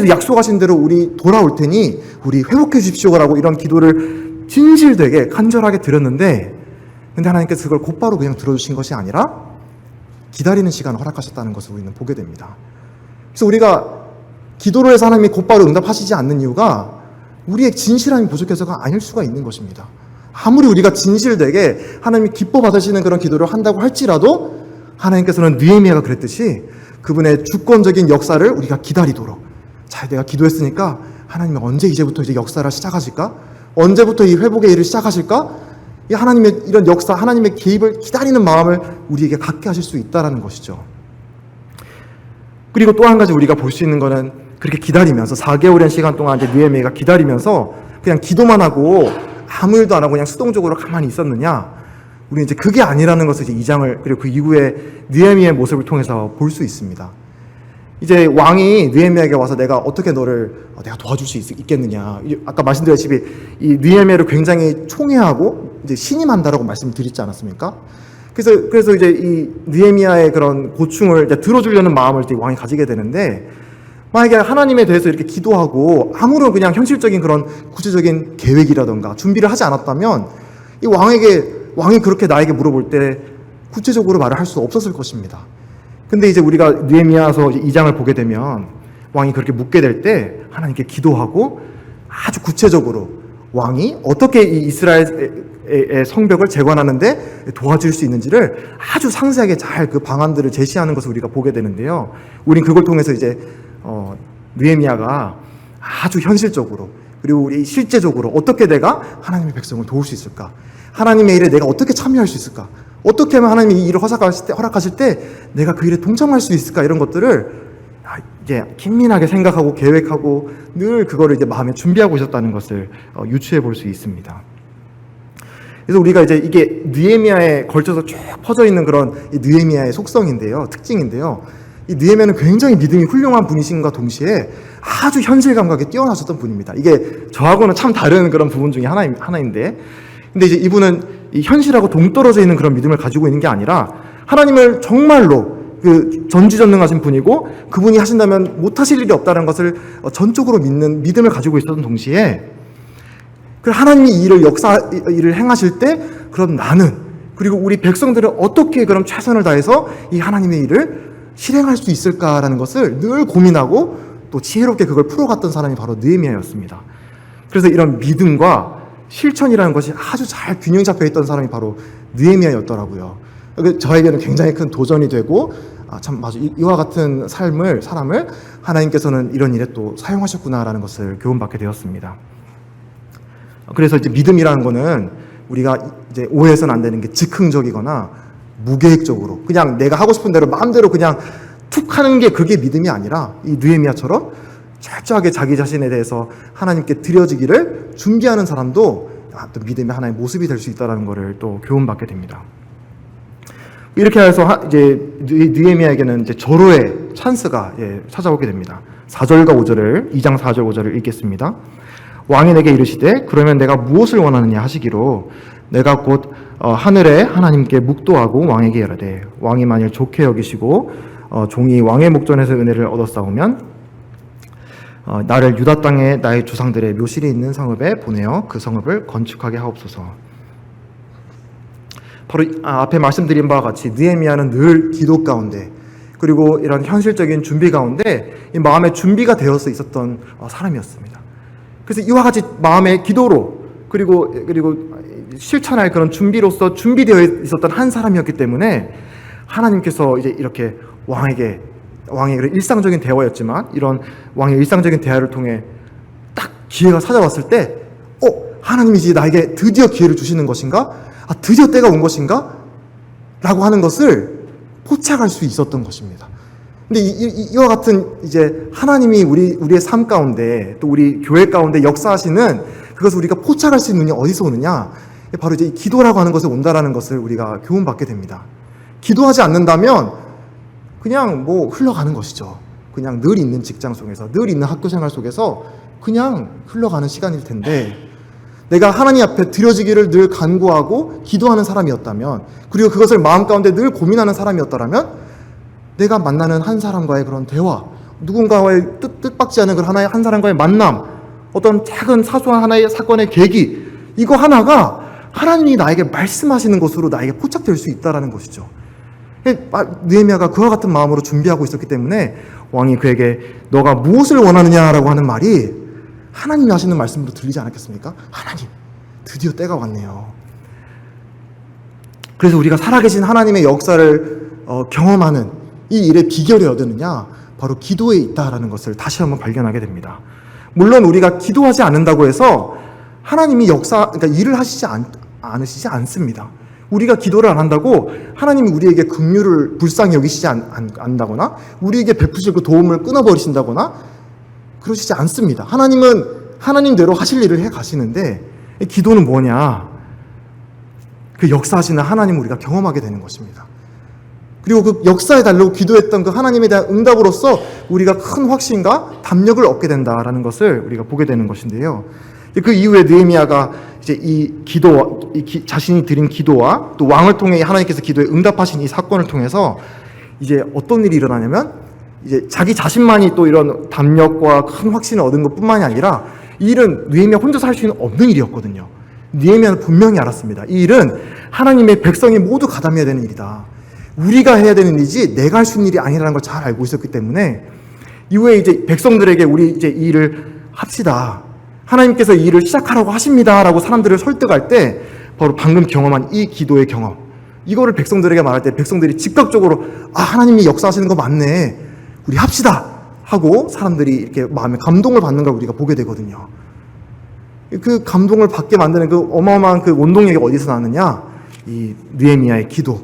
약속하신 대로 우리 돌아올 테니 우리 회복해 주십시오라고 이런 기도를 진실되게 간절하게 드렸는데 근데 하나님께서 그걸 곧바로 그냥 들어주신 것이 아니라 기다리는 시간을 허락하셨다는 것을 우리는 보게 됩니다. 그래서 우리가 기도를 해서 하나님이 곧바로 응답하시지 않는 이유가 우리의 진실함이 부족해서가 아닐 수가 있는 것입니다. 아무리 우리가 진실되게 하나님이 기뻐 받으시는 그런 기도를 한다고 할지라도 하나님께서는 느헤미야가 그랬듯이 그분의 주권적인 역사를 우리가 기다리도록 자, 내가 기도했으니까 하나님이 언제 이제부터 이제 역사를 시작하실까? 언제부터 이 회복의 일을 시작하실까? 이 하나님의 이런 역사, 하나님의 개입을 기다리는 마음을 우리에게 갖게 하실 수 있다는 것이죠. 그리고 또 한 가지 우리가 볼 수 있는 거는 그렇게 기다리면서 4개월의 시간 동안 이제 느헤미야가 기다리면서 그냥 기도만 하고 아무 일도 안 하고 그냥 수동적으로 가만히 있었느냐? 우리는 이제 그게 아니라는 것을 이제 2장을 그리고 그 이후에 느헤미야의 모습을 통해서 볼 수 있습니다. 이제 왕이 느헤미야에게 와서 내가 어떻게 내가 도와줄 수 있겠느냐? 아까 말씀드렸다시피 이 느헤미야를 굉장히 총애하고 이제 신임한다라고 말씀드리지 않았습니까? 그래서 이제 이 느헤미야의 그런 고충을 이제 들어주려는 마음을 이제 왕이 가지게 되는데 만약에 하나님에 대해서 이렇게 기도하고 아무런 그냥 현실적인 그런 구체적인 계획이라던가 준비를 하지 않았다면 이 왕이 그렇게 나에게 물어볼 때 구체적으로 말을 할 수 없었을 것입니다. 근데 이제 우리가 느헤미야서 2장을 보게 되면 왕이 그렇게 묻게 될 때 하나님께 기도하고 아주 구체적으로 왕이 어떻게 이 이스라엘의 성벽을 재건하는데 도와줄 수 있는지를 아주 상세하게 잘 그 방안들을 제시하는 것을 우리가 보게 되는데요. 우린 그걸 통해서 이제 느헤미야가 아주 현실적으로 그리고 우리 실제적으로 어떻게 내가 하나님의 백성을 도울 수 있을까? 하나님의 일에 내가 어떻게 참여할 수 있을까? 어떻게 하면 하나님이 이 일을 허락하실 때 내가 그 일에 동참할 수 있을까? 이런 것들을 이제 긴밀하게 생각하고 계획하고 늘 그거를 이제 마음에 준비하고 있었다는 것을 유추해 볼 수 있습니다. 그래서 우리가 이제 이게 느헤미야에 걸쳐서 쭉 퍼져 있는 그런 이 느헤미야의 속성인데요, 특징인데요. 이 느헤미야는 굉장히 믿음이 훌륭한 분이신과 동시에 아주 현실 감각에 뛰어나셨던 분입니다. 이게 저하고는 참 다른 그런 부분 중에 하나인데, 근데 이제 이분은 이 현실하고 동떨어져 있는 그런 믿음을 가지고 있는 게 아니라 하나님을 정말로 그 전지전능하신 분이고 그분이 하신다면 못하실 일이 없다는 것을 전적으로 믿는 믿음을 가지고 있었던 동시에 그 하나님이 이 일을 행하실 때 그럼 나는 그리고 우리 백성들은 어떻게 그럼 최선을 다해서 이 하나님의 일을 실행할 수 있을까라는 것을 늘 고민하고 또 지혜롭게 그걸 풀어갔던 사람이 바로 느헤미야였습니다. 그래서 이런 믿음과 실천이라는 것이 아주 잘 균형 잡혀 있던 사람이 바로 느헤미야였더라고요. 저에게는 굉장히 큰 도전이 되고 참 맞아 이와 같은 사람을 하나님께서는 이런 일에 또 사용하셨구나라는 것을 교훈받게 되었습니다. 그래서 이제 믿음이라는 거는 우리가 이제 오해해서는 안 되는 게 즉흥적이거나 무계획적으로 그냥 내가 하고 싶은 대로 마음대로 그냥 툭 하는 게 그게 믿음이 아니라 이 느헤미야처럼 철저하게 자기 자신에 대해서 하나님께 드려지기를 준비하는 사람도 또 믿음의 하나의 모습이 될 수 있다는 것을 또 교훈받게 됩니다. 이렇게 해서 이제 느헤미야에게는 이제 절호의 찬스가 찾아오게 됩니다. 4절과 5절을 2장 4절 5절을 읽겠습니다. 왕이 내게 이르시되 그러면 내가 무엇을 원하느냐 하시기로 내가 곧 하늘에 하나님께 묵도하고 왕에게 이르되 왕이 만일 좋게 여기시고 종이 왕의 목전에서 은혜를 얻었사오면 나를 유다 땅에 나의 조상들의 묘실이 있는 성읍에 보내어 그 성읍을 건축하게 하옵소서. 바로 앞에 말씀드린 바와 같이 느헤미야는 늘 기도 가운데 그리고 이런 현실적인 준비 가운데 이 마음의 준비가 되어서 있었던 사람이었습니다. 그래서 이와 같이 마음의 기도로 그리고 실천할 그런 준비로서 준비되어 있었던 한 사람이었기 때문에 하나님께서 이제 이렇게 왕의 일상적인 대화였지만 이런 왕의 일상적인 대화를 통해 딱 기회가 찾아왔을 때 하나님이 이제 나에게 드디어 기회를 주시는 것인가? 드디어 때가 온 것인가? 라고 하는 것을 포착할 수 있었던 것입니다. 근데 이와 같은 이제 하나님이 우리의 삶 가운데 또 우리 교회 가운데 역사하시는 그것을 우리가 포착할 수 있는 눈이 어디서 오느냐? 바로 이제 기도라고 하는 것에 온다라는 것을 우리가 교훈받게 됩니다. 기도하지 않는다면 그냥 흘러가는 것이죠. 그냥 늘 있는 직장 속에서, 늘 있는 학교 생활 속에서 그냥 흘러가는 시간일 텐데 내가 하나님 앞에 드려지기를 늘 간구하고 기도하는 사람이었다면 그리고 그것을 마음 가운데 늘 고민하는 사람이었다면 내가 만나는 한 사람과의 그런 대화, 누군가와의 뜻밖지 않은 그런 한 사람과의 만남, 어떤 작은 사소한 하나의 사건의 계기, 이거 하나가 하나님이 나에게 말씀하시는 것으로 나에게 포착될 수 있다는 것이죠. 느헤미야가 그와 같은 마음으로 준비하고 있었기 때문에 왕이 그에게 너가 무엇을 원하느냐라고 하는 말이 하나님이 하시는 말씀으로 들리지 않았겠습니까? 하나님, 드디어 때가 왔네요. 그래서 우리가 살아계신 하나님의 역사를 경험하는 이 일의 비결이 어디느냐? 바로 기도에 있다라는 것을 다시 한번 발견하게 됩니다. 물론 우리가 기도하지 않는다고 해서 하나님이 그러니까 일을 하시지 않으시지 않습니다. 우리가 기도를 안 한다고 하나님이 우리에게 긍휼을 불쌍히 여기시지 않는다거나 우리에게 베푸실 그 도움을 끊어버리신다거나 그러시지 않습니다. 하나님은 하나님대로 하실 일을 해 가시는데 기도는 뭐냐? 그 역사하시는 하나님을 우리가 경험하게 되는 것입니다. 그리고 그 역사에 달라고 기도했던 그 하나님에 대한 응답으로서 우리가 큰 확신과 담력을 얻게 된다라는 것을 우리가 보게 되는 것인데요. 그 이후에 느헤미야가 이제 자신이 드린 기도와 또 왕을 통해 하나님께서 기도에 응답하신 이 사건을 통해서 이제 어떤 일이 일어나냐면 이제 자기 자신만이 또 이런 담력과 큰 확신을 얻은 것뿐만이 아니라 이 일은 느헤미야 혼자서 할 수 있는 없는 일이었거든요. 느헤미야는 분명히 알았습니다. 이 일은 하나님의 백성이 모두 가담해야 되는 일이다. 우리가 해야 되는 일이지 내가 할 수 있는 일이 아니라는 걸 잘 알고 있었기 때문에 이후에 이제 백성들에게 우리 이제 이 일을 합시다. 하나님께서 이 일을 시작하라고 하십니다라고 사람들을 설득할 때 바로 방금 경험한 이 기도의 경험, 이거를 백성들에게 말할 때 백성들이 즉각적으로 하나님이 역사하시는 거 맞네, 우리 합시다 하고 사람들이 이렇게 마음에 감동을 받는 걸 우리가 보게 되거든요. 그 감동을 받게 만드는 그 어마어마한 그 원동력이 어디서 나느냐? 이 느헤미야의 기도,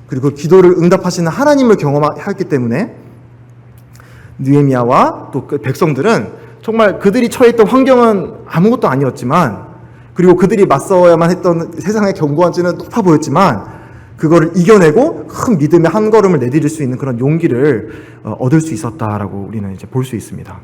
그리고 기도를 응답하시는 하나님을 경험했기 때문에 느헤미야와 또 그 백성들은 정말 그들이 처해있던 환경은 아무것도 아니었지만, 그리고 그들이 맞서야만 했던 세상의 견고한지는 높아 보였지만, 그거를 이겨내고 큰 믿음의 한 걸음을 내디딜 수 있는 그런 용기를 얻을 수 있었다라고 우리는 이제 볼 수 있습니다.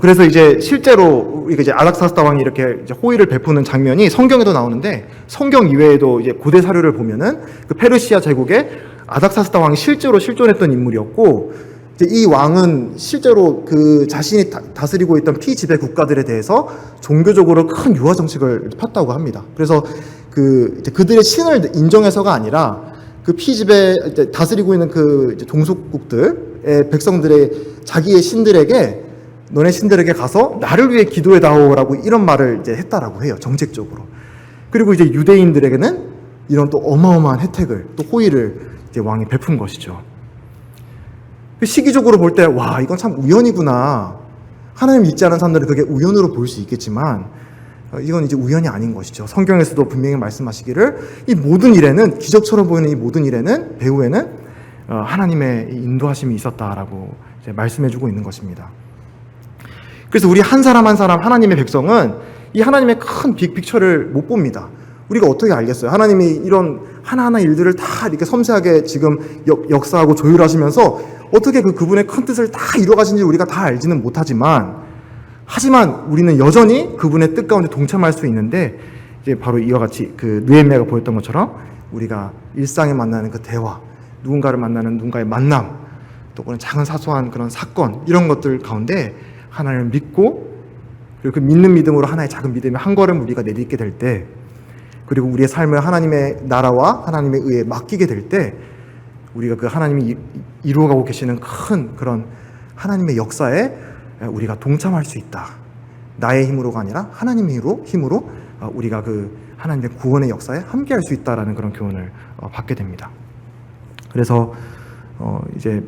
그래서 이제 실제로 우리가 이제 아닥사스다 왕이 이렇게 이제 호의를 베푸는 장면이 성경에도 나오는데, 성경 이외에도 이제 고대 사료를 보면은 그 페르시아 제국의 아닥사스다 왕이 실제로 실존했던 인물이었고, 이제 이 왕은 실제로 그 자신이 다스리고 있던 피지배 국가들에 대해서 종교적으로 큰 유화 정책을 폈다고 합니다. 그래서 그들의 신을 인정해서가 아니라 그 피지배 다스리고 있는 그 종속국들의 백성들의 자기의 신들에게, 너네 신들에게 가서 나를 위해 기도해 다오라고 이런 말을 이제 했다라고 해요, 정책적으로. 그리고 이제 유대인들에게는 이런 또 어마어마한 혜택을, 또 호의를 이제 왕이 베푼 것이죠. 그 시기적으로 볼 때, 와, 이건 참 우연이구나. 하나님 믿지 않은 사람들은 그게 우연으로 볼 수 있겠지만, 이건 이제 우연이 아닌 것이죠. 성경에서도 분명히 말씀하시기를, 이 모든 일에는, 기적처럼 보이는 이 모든 일에는, 배후에는 하나님의 인도하심이 있었다라고 이제 말씀해주고 있는 것입니다. 그래서 우리 한 사람 한 사람, 하나님의 백성은 이 하나님의 큰 빅픽처를 못 봅니다. 우리가 어떻게 알겠어요? 하나님이 이런 하나하나 일들을 다 이렇게 섬세하게 지금 역사하고 조율하시면서 어떻게 그분의 큰 뜻을 다 이루어가신지 우리가 다 알지는 못하지만, 하지만 우리는 여전히 그분의 뜻 가운데 동참할 수 있는데, 이제 바로 이와 같이 그 느헤미야가 보였던 것처럼 우리가 일상에 만나는 그 대화, 누군가를 만나는 누군가의 만남, 또 그런 작은 사소한 그런 사건, 이런 것들 가운데 하나님을 믿고, 그리고 그 믿는 믿음으로 하나의 작은 믿음의 한 걸음 우리가 내딛게 될 때, 그리고 우리의 삶을 하나님의 나라와 하나님의 의에 맡기게 될 때, 우리가 그 하나님이 이루어가고 계시는 큰 그런 하나님의 역사에 우리가 동참할 수 있다. 나의 힘으로가 아니라 하나님의 힘으로 우리가 그 하나님의 구원의 역사에 함께할 수 있다라는 그런 교훈을 받게 됩니다. 그래서 이제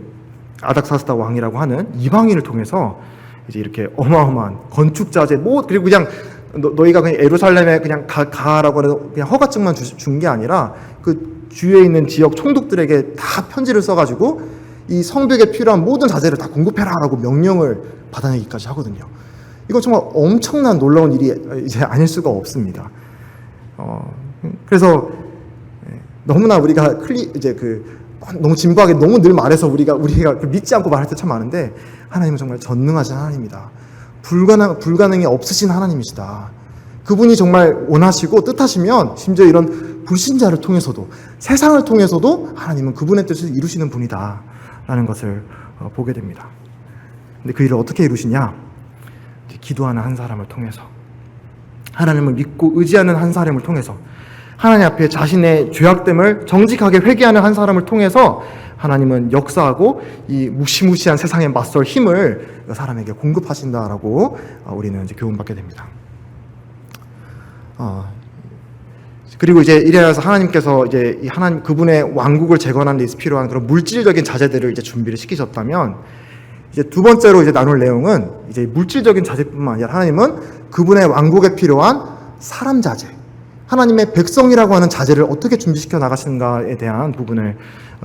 아닥사스다 왕이라고 하는 이방인을 통해서 이제 이렇게 어마어마한 건축자재, 그리고 그냥 너희가 그냥 예루살렘에 그냥 가라고 해서 그냥 허가증만 준 게 아니라 그 주위에 있는 지역 총독들에게 다 편지를 써가지고 이 성벽에 필요한 모든 자재를 다 공급해라라고 명령을 받아내기까지 하거든요. 이건 정말 엄청난 놀라운 일이 이제 아닐 수가 없습니다. 그래서 너무나 우리가 너무 진부하게 너무 늘 말해서 우리가 믿지 않고 말할 때 참 많은데, 하나님은 정말 전능하신 하나님이다. 불가능이 없으신 하나님이시다. 그분이 정말 원하시고 뜻하시면 심지어 이런 불신자를 통해서도, 세상을 통해서도 하나님은 그분의 뜻을 이루시는 분이다 라는 것을 보게 됩니다. 근데 그 일을 어떻게 이루시냐? 기도하는 한 사람을 통해서, 하나님을 믿고 의지하는 한 사람을 통해서, 하나님 앞에 자신의 죄악됨을 정직하게 회개하는 한 사람을 통해서 하나님은 역사하고 이 무시무시한 세상에 맞설 힘을 그 사람에게 공급하신다라고 우리는 이제 교훈받게 됩니다. 그리고 이제 이래서 하나님께서 이제 하나님 그분의 왕국을 재건하는 데 필요한 그런 물질적인 자재들을 이제 준비를 시키셨다면, 이제 두 번째로 이제 나눌 내용은 이제 물질적인 자재뿐만 아니라 하나님은 그분의 왕국에 필요한 사람 자재, 하나님의 백성이라고 하는 자재를 어떻게 준비시켜 나가시는가에 대한 부분을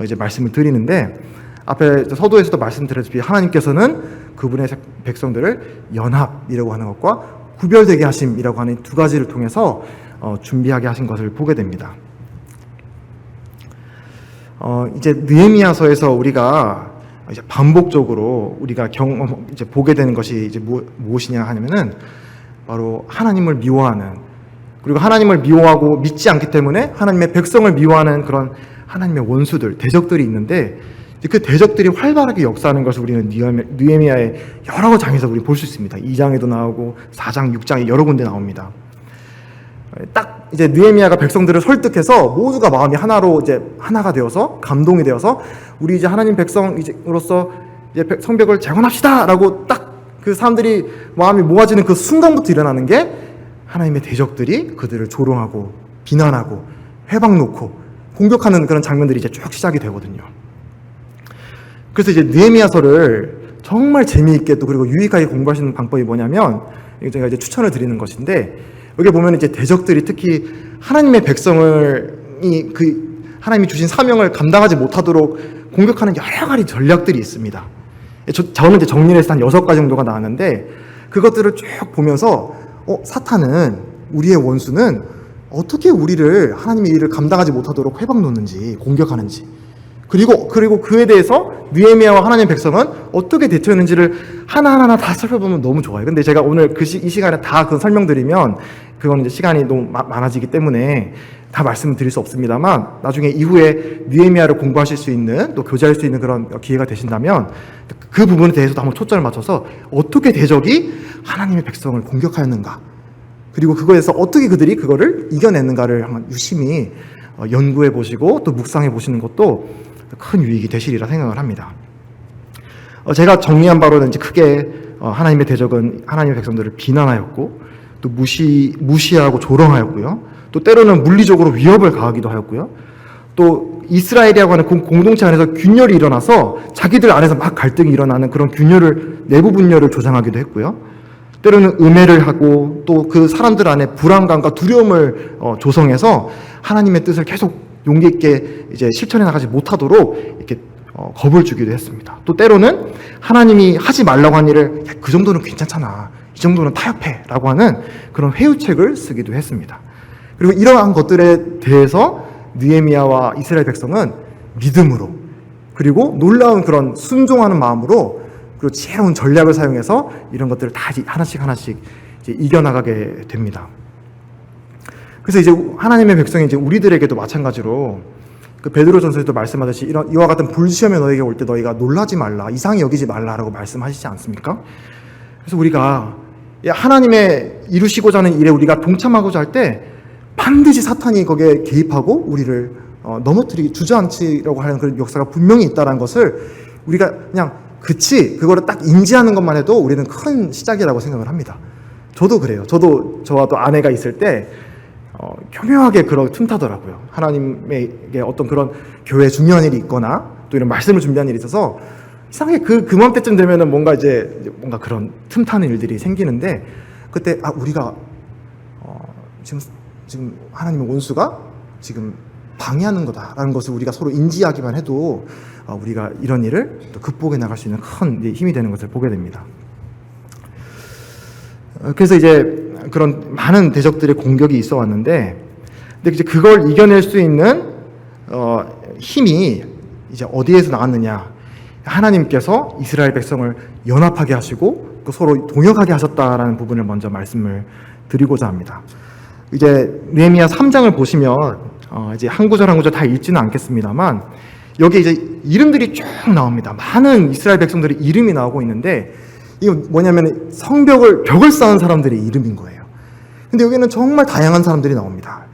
이제 말씀을 드리는데, 앞에 서두에서도 말씀드렸듯이 하나님께서는 그분의 백성들을 연합이라고 하는 것과 구별되게 하심이라고 하는 두 가지를 통해서 준비하게 하신 것을 보게 됩니다. 이제 느헤미야서에서 우리가 이제 반복적으로 우리가 이제 보게 되는 것이 이제 무엇이냐 하면은 바로 하나님을 미워하는, 그리고 하나님을 미워하고 믿지 않기 때문에 하나님의 백성을 미워하는 그런 하나님의 원수들, 대적들이 있는데, 그 대적들이 활발하게 역사하는 것을 우리는 느헤미야의 여러 장에서 우리 볼 수 있습니다. 2장에도 나오고 4장, 6장에 여러 군데 나옵니다. 딱 이제 느헤미야가 백성들을 설득해서 모두가 마음이 하나가 되어서 감동이 되어서 우리 이제 하나님 백성으로서 이제 성벽을 재건합시다라고 딱 그 사람들이 마음이 모아지는 그 순간부터 일어나는 게 하나님의 대적들이 그들을 조롱하고 비난하고 회방 놓고 공격하는 그런 장면들이 이제 쭉 시작이 되거든요. 그래서 이제 느헤미야서를 정말 재미있게 또 그리고 유익하게 공부하시는 방법이 뭐냐면, 제가 이제 추천을 드리는 것인데, 여기 보면 이제 대적들이 특히 하나님의 백성을 하나님이 주신 사명을 감당하지 못하도록 공격하는 여러 가지 전략들이 있습니다. 저는 이제 정리를 해서 한 6가지 정도가 나왔는데, 그것들을 쭉 보면서 사탄은, 우리의 원수는 어떻게 우리를, 하나님의 일을 감당하지 못하도록 회방 놓는지, 공격하는지, 그리고 그에 대해서 느헤미야와 하나님의 백성은 어떻게 대처했는지를 하나하나 다 살펴보면 너무 좋아요. 근데 제가 오늘 이 시간에 다 그 설명드리면 그건 이제 시간이 너무 많아지기 때문에 다 말씀드릴 수 없습니다만, 나중에 이후에 느헤미야를 공부하실 수 있는, 또 교제할 수 있는 그런 기회가 되신다면 그 부분에 대해서도 한번 초점을 맞춰서 어떻게 대적이 하나님의 백성을 공격하였는가, 그리고 그거에서 어떻게 그들이 그거를 이겨냈는가를 한번 유심히 연구해 보시고 또 묵상해 보시는 것도 큰 유익이 되시리라 생각을 합니다. 제가 정리한 바로는 이제 크게 하나님의 대적은 하나님의 백성들을 비난하였고, 또 무시하고 조롱하였고요. 또 때로는 물리적으로 위협을 가하기도 하였고요. 또 이스라엘이라고 하는 공동체 안에서 균열이 일어나서 자기들 안에서 막 갈등이 일어나는 그런 내부 분열을 조장하기도 했고요. 때로는 음해를 하고, 또 그 사람들 안에 불안감과 두려움을 조성해서 하나님의 뜻을 계속 용기 있게 이제 실천해 나가지 못하도록 이렇게 겁을 주기도 했습니다. 또 때로는 하나님이 하지 말라고 한 일을 그 정도는 괜찮잖아, 이 정도는 타협해라고 하는 그런 회유책을 쓰기도 했습니다. 그리고 이러한 것들에 대해서 느헤미야와 이스라엘 백성은 믿음으로, 그리고 놀라운 그런 순종하는 마음으로, 그리고 지혜로운 전략을 사용해서 이런 것들을 다 하나씩 이제 이겨나가게 됩니다. 그래서 이제 하나님의 백성이 이제 우리들에게도 마찬가지로 그 베드로전서에도 말씀하듯이 이와 같은 불시험이 너에게 올 때 너희가 놀라지 말라, 이상히 여기지 말라라고 말씀하시지 않습니까? 그래서 우리가 하나님의 이루시고자 하는 일에 우리가 동참하고자 할 때 반드시 사탄이 거기에 개입하고 우리를 주저앉히려고 하는 그런 역사가 분명히 있다는 것을 우리가 그냥 그거를 딱 인지하는 것만 해도 우리는 큰 시작이라고 생각을 합니다. 저도 그래요. 저와 또 아내가 있을 때 교묘하게 그런 틈타더라고요. 하나님에게 어떤 그런 교회 중요한 일이 있거나 또 이런 말씀을 준비한 일이 있어서 이상하게 그맘때쯤 되면은 뭔가 그런 틈타는 일들이 생기는데, 그때 우리가 지금 하나님의 원수가 지금 방해하는 거다라는 것을 우리가 서로 인지하기만 해도 우리가 이런 일을 또 극복해 나갈 수 있는 큰 힘이 되는 것을 보게 됩니다. 그래서 이제 그런 많은 대적들의 공격이 있어 왔는데, 근데 이제 그걸 이겨낼 수 있는 힘이 이제 어디에서 나왔느냐? 하나님께서 이스라엘 백성을 연합하게 하시고 서로 동역하게 하셨다라는 부분을 먼저 말씀을 드리고자 합니다. 이제 느헤미야 3장을 보시면 이제 한 구절 한 구절 다 읽지는 않겠습니다만, 여기 이제 이름들이 쭉 나옵니다. 많은 이스라엘 백성들의 이름이 나오고 있는데, 이거 뭐냐면 벽을 쌓은 사람들의 이름인 거예요. 근데 여기는 정말 다양한 사람들이 나옵니다.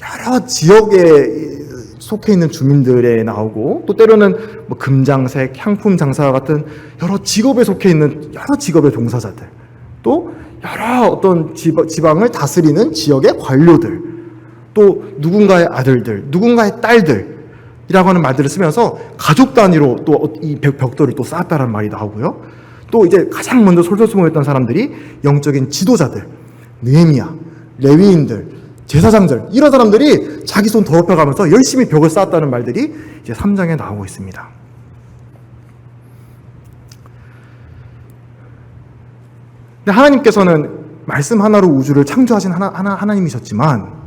여러 지역에 속해 있는 주민들에 나오고, 또 때로는 뭐 금장색, 향품 장사 같은 여러 직업에 속해 있는 여러 직업의 종사자들, 또 여러 어떤 지방을 다스리는 지역의 관료들, 또 누군가의 아들들, 누군가의 딸들이라고 하는 말들을 쓰면서 가족 단위로 또 이 벽돌을 또 쌓았다는 말이 나오고요. 또 이제 가장 먼저 솔솔수범했던 사람들이 영적인 지도자들, 느헤미야, 레위인들, 제사장들, 이런 사람들이 자기 손 더럽혀가면서 열심히 벽을 쌓았다는 말들이 이제 3장에 나오고 있습니다. 근데 하나님께서는 말씀 하나로 우주를 창조하신 하나님이셨지만,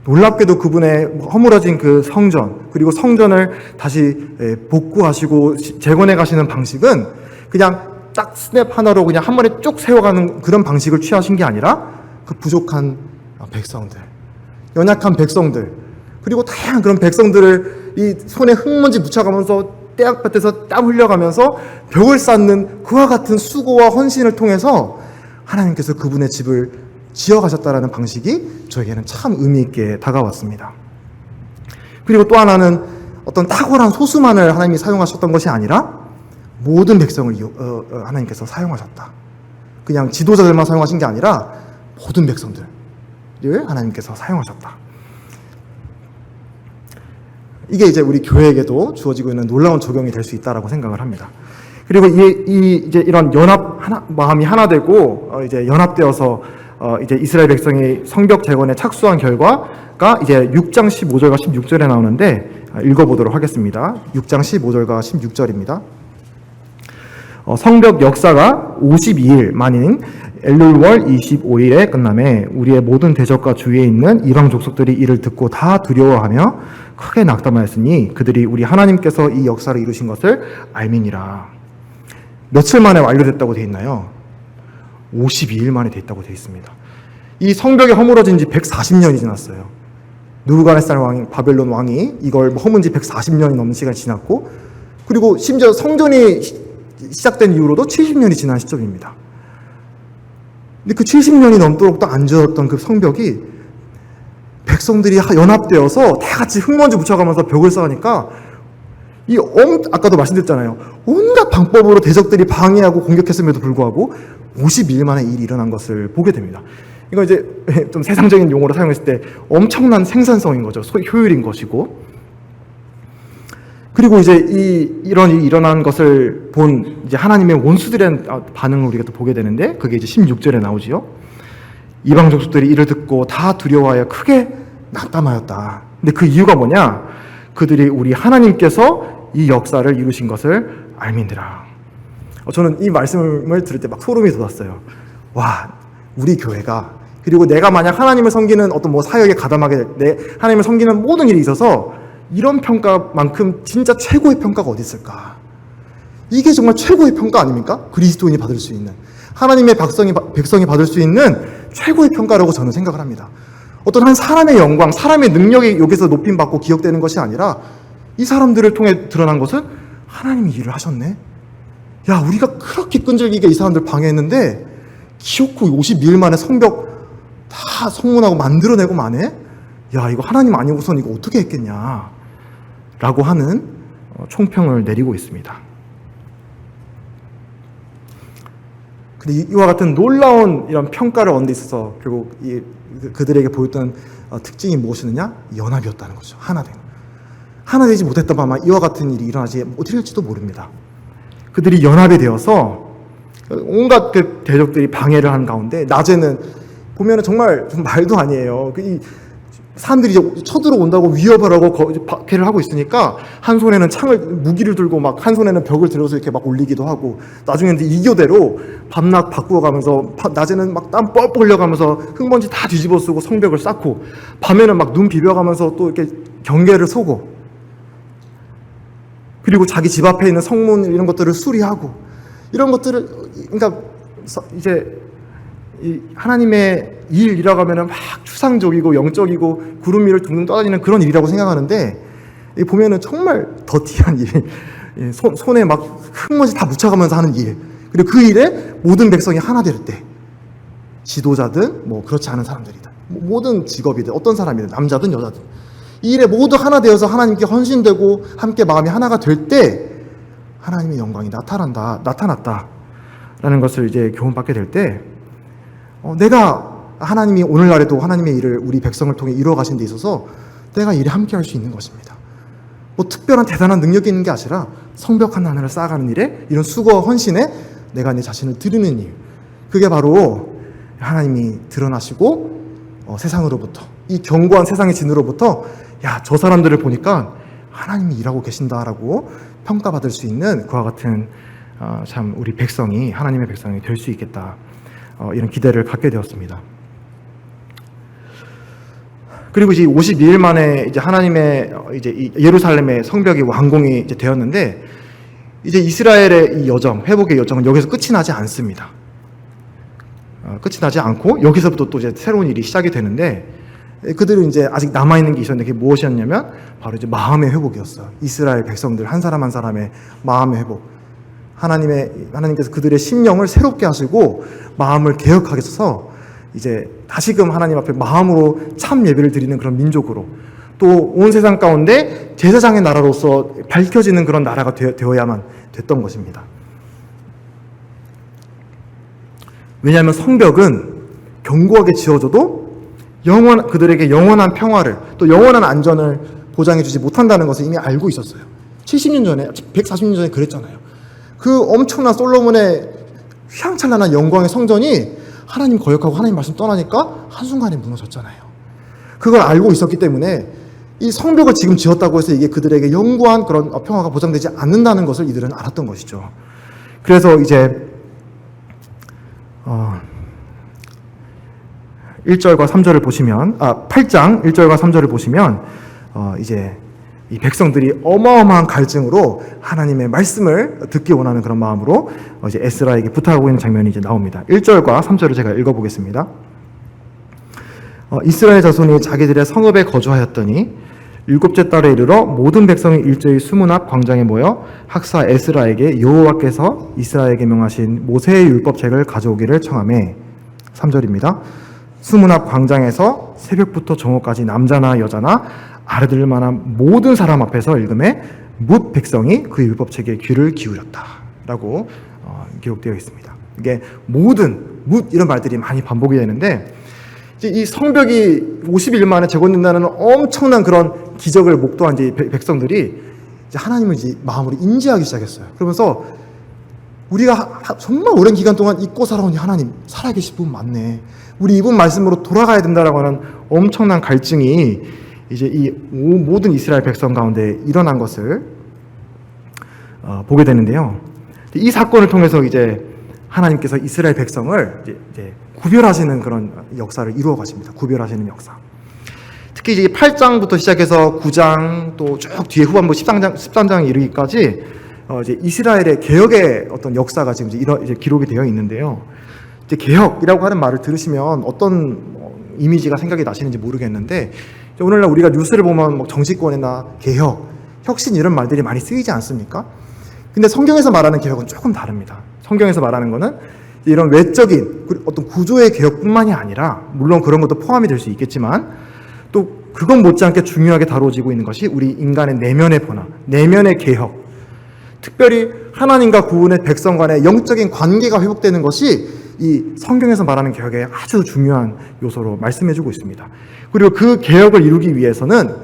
놀랍게도 그분의 허물어진 그 성전, 그리고 성전을 다시 복구하시고 재건해 가시는 방식은 그냥 딱 스냅 하나로 그냥 한 번에 쭉 세워가는 그런 방식을 취하신 게 아니라, 그 부족한 백성들, 연약한 백성들, 그리고 다양한 그런 백성들을 이 손에 흙먼지 묻혀가면서 떼약볕에서 땀 흘려가면서 벽을 쌓는 그와 같은 수고와 헌신을 통해서 하나님께서 그분의 집을 지어가셨다라는 방식이 저에게는 참 의미 있게 다가왔습니다. 그리고 또 하나는 어떤 탁월한 소수만을 하나님이 사용하셨던 것이 아니라 모든 백성을 하나님께서 사용하셨다. 그냥 지도자들만 사용하신 게 아니라 모든 백성들을 하나님께서 사용하셨다. 이게 이제 우리 교회에게도 주어지고 있는 놀라운 적용이 될 수 있다라고 생각을 합니다. 그리고 이제 이런 마음이 하나 되고 이제 연합되어서 이제 이스라엘 백성이 성벽 재건에 착수한 결과가 이제 6장 15절과 16절에 나오는데 읽어보도록 하겠습니다. 6장 15절과 16절입니다. 성벽 역사가 52일 만인 엘룰월 25일에 끝남에 우리의 모든 대적과 주위에 있는 이방 족속들이 이를 듣고 다 두려워하며 크게 낙담하였으니 그들이 우리 하나님께서 이 역사를 이루신 것을 알미니라. 며칠 만에 완료됐다고 되어 있나요? 52일 만에 되어 있습니다. 이 성벽이 허물어진 지 140년이 지났어요. 느부갓네살 왕, 바벨론 왕이 이걸 허문 지 140년이 넘는 시간이 지났고, 그리고 심지어 성전이 시작된 이후로도 70년이 지난 시점입니다. 근데 그 70년이 넘도록 또 안 지었던 그 성벽이 백성들이 연합되어서 다 같이 흙먼지 묻혀가면서 벽을 쌓으니까 아까도 말씀드렸잖아요. 온갖 방법으로 대적들이 방해하고 공격했음에도 불구하고 52일 만에 일이 일어난 것을 보게 됩니다. 이거 이제 좀 세상적인 용어로 사용했을 때 엄청난 생산성인 거죠. 효율인 것이고. 그리고 이제 이런 일이 일어난 것을 본 이제 하나님의 원수들의 반응을 우리가 또 보게 되는데, 그게 이제 16절에 나오지요. 이방 족속들이 이를 듣고 다 두려워하여 크게 낙담하였다. 근데 그 이유가 뭐냐? 그들이 우리 하나님께서 이 역사를 이루신 것을 알미니라. 저는 이 말씀을 들을 때 막 소름이 돋았어요. 와, 우리 교회가, 그리고 내가 만약 하나님을 섬기는 어떤 뭐 사역에 가담하게 될 때 하나님을 섬기는 모든 일이 있어서 이런 평가만큼 진짜 최고의 평가가 어디 있을까? 이게 정말 최고의 평가 아닙니까? 그리스도인이 받을 수 있는, 하나님의 백성이 받을 수 있는 최고의 평가라고 저는 생각을 합니다. 어떤 한 사람의 영광, 사람의 능력이 여기서 높임받고 기억되는 것이 아니라 이 사람들을 통해 드러난 것은 하나님이 일을 하셨네. 야, 우리가 그렇게 끈질기게 이 사람들 방해했는데 기어코 52일 만에 성벽 다 성문하고 만들어내고 마네? 야, 이거 하나님 아니고선 이거 어떻게 했겠냐? 라고 하는 총평을 내리고 있습니다. 근데 이와 같은 놀라운 이런 평가를 얻는 데 있어서 결국 그들에게 보였던 특징이 무엇이느냐? 연합이었다는 거죠. 하나 되지 못했다면 아마 이와 같은 일이 일어나지 못할지도 모릅니다. 그들이 연합이 되어서 온갖 그 대적들이 방해를 하는 가운데, 낮에는 보면은 정말 좀 말도 아니에요. 사람들이 이제 쳐들어온다고 위협을 하고 박해를 하고 있으니까 한 손에는 무기를 들고 막 한 손에는 벽을 들어서 이렇게 막 올리기도 하고, 나중에는 이 교대로 밤낮 바꾸어가면서 낮에는 막 땀 뻘뻘 흘려가면서 흙먼지 다 뒤집어 쓰고 성벽을 쌓고, 밤에는 막 눈 비벼가면서 또 이렇게 경계를 서고, 그리고 자기 집 앞에 있는 성문 이런 것들을 수리하고, 이런 것들을, 그러니까 이제 이 하나님의 일이라고 하면은 막 추상적이고 영적이고 구름 위를 둥둥 떠다니는 그런 일이라고 생각하는데, 보면은 정말 더티한 일, 손에 막 흙먼지 다 묻혀가면서 하는 일, 그리고 그 일에 모든 백성이 하나 될 때, 지도자든 뭐 그렇지 않은 사람들이든 모든 직업이든 어떤 사람이든 남자든 여자든 이 일에 모두 하나 되어서 하나님께 헌신되고 함께 마음이 하나가 될 때 하나님의 영광이 나타났다라는 것을 이제 교훈받게 될 때, 내가 하나님이 오늘날에도 하나님의 일을 우리 백성을 통해 이루어 가신 데 있어서 내가 일에 함께 할 수 있는 것입니다. 뭐 특별한 대단한 능력이 있는 게 아니라 성벽 하나하나를 쌓아가는 일에, 이런 수고와 헌신에 내가 내 자신을 드리는 일, 그게 바로 하나님이 드러나시고 세상으로부터, 이 견고한 세상의 진으로부터, 야, 저 사람들을 보니까 하나님이 일하고 계신다라고 평가받을 수 있는 그와 같은 참 우리 백성이, 하나님의 백성이 될 수 있겠다, 이런 기대를 갖게 되었습니다. 그리고 이제 52일 만에 이제 하나님의 이제 예루살렘의 성벽이 완공이 이제 되었는데, 이제 이스라엘의 이 여정, 회복의 여정은 여기서 끝이 나지 않습니다. 끝이 나지 않고 여기서부터 또 이제 새로운 일이 시작이 되는데, 그들은 이제 아직 남아있는 게 있었는데, 그게 무엇이었냐면 바로 이제 마음의 회복이었어요. 이스라엘 백성들 한 사람 한 사람의 마음의 회복. 하나님께서 그들의 심령을 새롭게 하시고 마음을 개혁하게 해서 이제 다시금 하나님 앞에 마음으로 참 예배를 드리는 그런 민족으로, 또 온 세상 가운데 제사장의 나라로서 밝혀지는 그런 나라가 되어야만 됐던 것입니다. 왜냐하면 성벽은 견고하게 지어져도 그들에게 영원한 평화를, 또 영원한 안전을 보장해 주지 못한다는 것을 이미 알고 있었어요. 70년 전에, 140년 전에 그랬잖아요. 그 엄청난 솔로몬의 휘황찬란한 영광의 성전이 하나님 거역하고 하나님 말씀 떠나니까 한순간에 무너졌잖아요. 그걸 알고 있었기 때문에 이 성벽을 지금 지었다고 해서 이게 그들에게 영구한 그런 평화가 보장되지 않는다는 것을 이들은 알았던 것이죠. 그래서 이제 1절과 3절을 보시면 8장 1절과 3절을 보시면 이제 이 백성들이 어마어마한 갈증으로 하나님의 말씀을 듣기 원하는 그런 마음으로 이제 에스라에게 부탁하고 있는 장면이 이제 나옵니다. 1절과 3절을 제가 읽어보겠습니다. 이스라엘 자손이 자기들의 성읍에 거주하였더니 일곱째 달에 이르러 모든 백성이 일제히 수문 앞 광장에 모여 학사 에스라에게 여호와께서 이스라엘에게 명하신 모세의 율법책을 가져오기를 청하매 3절입니다. 수문 앞 광장에서 새벽부터 정오까지 남자나 여자나 알아들을 만한 모든 사람 앞에서 읽음에 뭇 백성이 그 율법책에 귀를 기울였다라고 기록되어 있습니다. 이게 모든 뭇 이런 말들이 많이 반복이 되는데 이제 이 성벽이 50일 만에 재건된다는 엄청난 그런 기적을 목도한 이제 백성들이 이제 하나님을 이제 마음으로 인지하기 시작했어요. 그러면서 우리가 정말 오랜 기간 동안 잊고 살아온 이 하나님 살아계신 분 맞네. 우리 이분 말씀으로 돌아가야 된다라고 하는 엄청난 갈증이 이제 이 모든 이스라엘 백성 가운데 일어난 것을 보게 되는데요. 이 사건을 통해서 이제 하나님께서 이스라엘 백성을 이제 구별하시는 그런 역사를 이루어 가십니다. 구별하시는 역사. 특히 이제 8장부터 시작해서 9장 또 쭉 뒤에 후반부 13장 이르기까지 이제 이스라엘의 개혁의 어떤 역사가 지금 이제 기록이 되어 있는데요. 이제 개혁이라고 하는 말을 들으시면 어떤 이미지가 생각이 나시는지 모르겠는데 오늘날 우리가 뉴스를 보면 뭐 정치권이나 개혁, 혁신 이런 말들이 많이 쓰이지 않습니까? 근데 성경에서 말하는 개혁은 조금 다릅니다. 성경에서 말하는 거는 이런 외적인 어떤 구조의 개혁뿐만이 아니라 물론 그런 것도 포함이 될 수 있겠지만 또 그건 못지않게 중요하게 다뤄지고 있는 것이 우리 인간의 내면의 변화, 내면의 개혁, 특별히 하나님과 그분의 백성 간의 영적인 관계가 회복되는 것이 이 성경에서 말하는 개혁의 아주 중요한 요소로 말씀해주고 있습니다. 그리고 그 개혁을 이루기 위해서는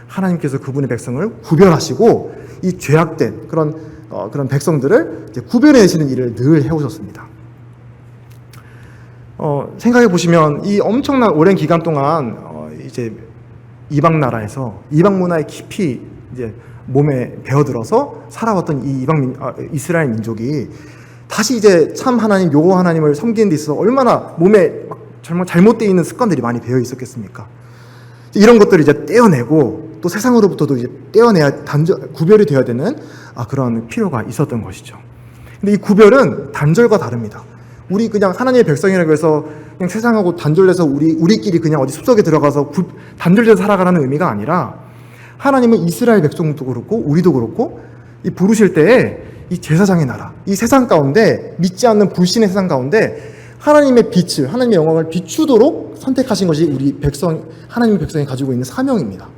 하나님께서 그분의 백성을 구별하시고 이 죄악된 그런 백성들을 이제 구별해내시는 일을 늘 해오셨습니다. 생각해 보시면 이 엄청난 오랜 기간 동안 이제 이방 나라에서 이방 문화에 깊이 이제 몸에 배어들어서 살아왔던 이 이스라엘 민족이 다시 이제 참 하나님, 여호와 하나님을 섬기는 데 있어서 얼마나 몸에 막 정말 잘못되어 있는 습관들이 많이 배어 있었겠습니까? 이런 것들을 이제 떼어내고 또 세상으로부터도 이제 떼어내야 구별이 되어야 되는 그런 필요가 있었던 것이죠. 근데 이 구별은 단절과 다릅니다. 우리 그냥 하나님의 백성이라고 해서 그냥 세상하고 단절돼서 우리끼리 그냥 어디 숲속에 들어가서 단절돼서 살아가라는 의미가 아니라 하나님은 이스라엘 백성도 그렇고 우리도 그렇고 이 부르실 때에 이 제사장의 나라, 이 세상 가운데 믿지 않는 불신의 세상 가운데 하나님의 빛을, 하나님의 영광을 비추도록 선택하신 것이 우리 하나님의 백성이 가지고 있는 사명입니다.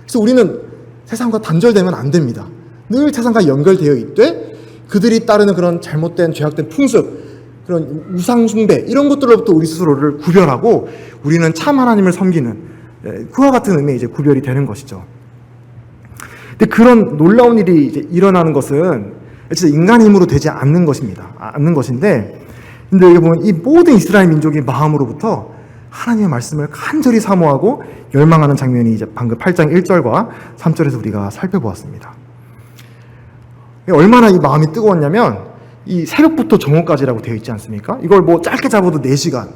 그래서 우리는 세상과 단절되면 안 됩니다. 늘 세상과 연결되어 있되 그들이 따르는 그런 잘못된 죄악된 풍습, 그런 우상 숭배 이런 것들로부터 우리 스스로를 구별하고 우리는 참 하나님을 섬기는 그와 같은 의미의 이제 구별이 되는 것이죠. 근데 그런 놀라운 일이 이제 일어나는 것은 진짜 인간의 힘으로 되지 않는 것입니다. 않는 것인데, 근데 여기 보면 이 모든 이스라엘 민족의 마음으로부터 하나님의 말씀을 간절히 사모하고 열망하는 장면이 이제 방금 8장 1절과 3절에서 우리가 살펴보았습니다. 얼마나 이 마음이 뜨거웠냐면 이 새벽부터 정오까지라고 되어 있지 않습니까? 이걸 뭐 짧게 잡아도 4시간,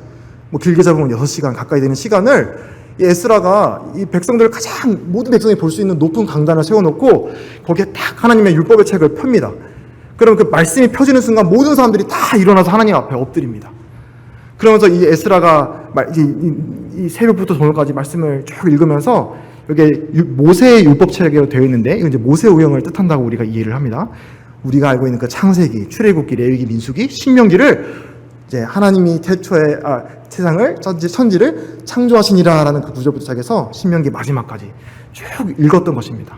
뭐 길게 잡으면 6시간 가까이 되는 시간을 이 에스라가 이 백성들을 모든 백성이 볼 수 있는 높은 강단을 세워놓고 거기에 딱 하나님의 율법의 책을 펴니다. 그럼 그 말씀이 펴지는 순간 모든 사람들이 다 일어나서 하나님 앞에 엎드립니다. 그러면서 이 에스라가 이 새벽부터 저녁까지 말씀을 쭉 읽으면서 여기에 모세의 율법책으로 되어 있는데 이건 이제 모세 오형을 뜻한다고 우리가 이해를 합니다. 우리가 알고 있는 그 창세기, 출애굽기, 레위기, 민수기, 신명기를 이제 하나님이 태초에 세상을 천지를 창조하시니라라는 그 구절부터 시작해서 신명기 마지막까지 쭉 읽었던 것입니다.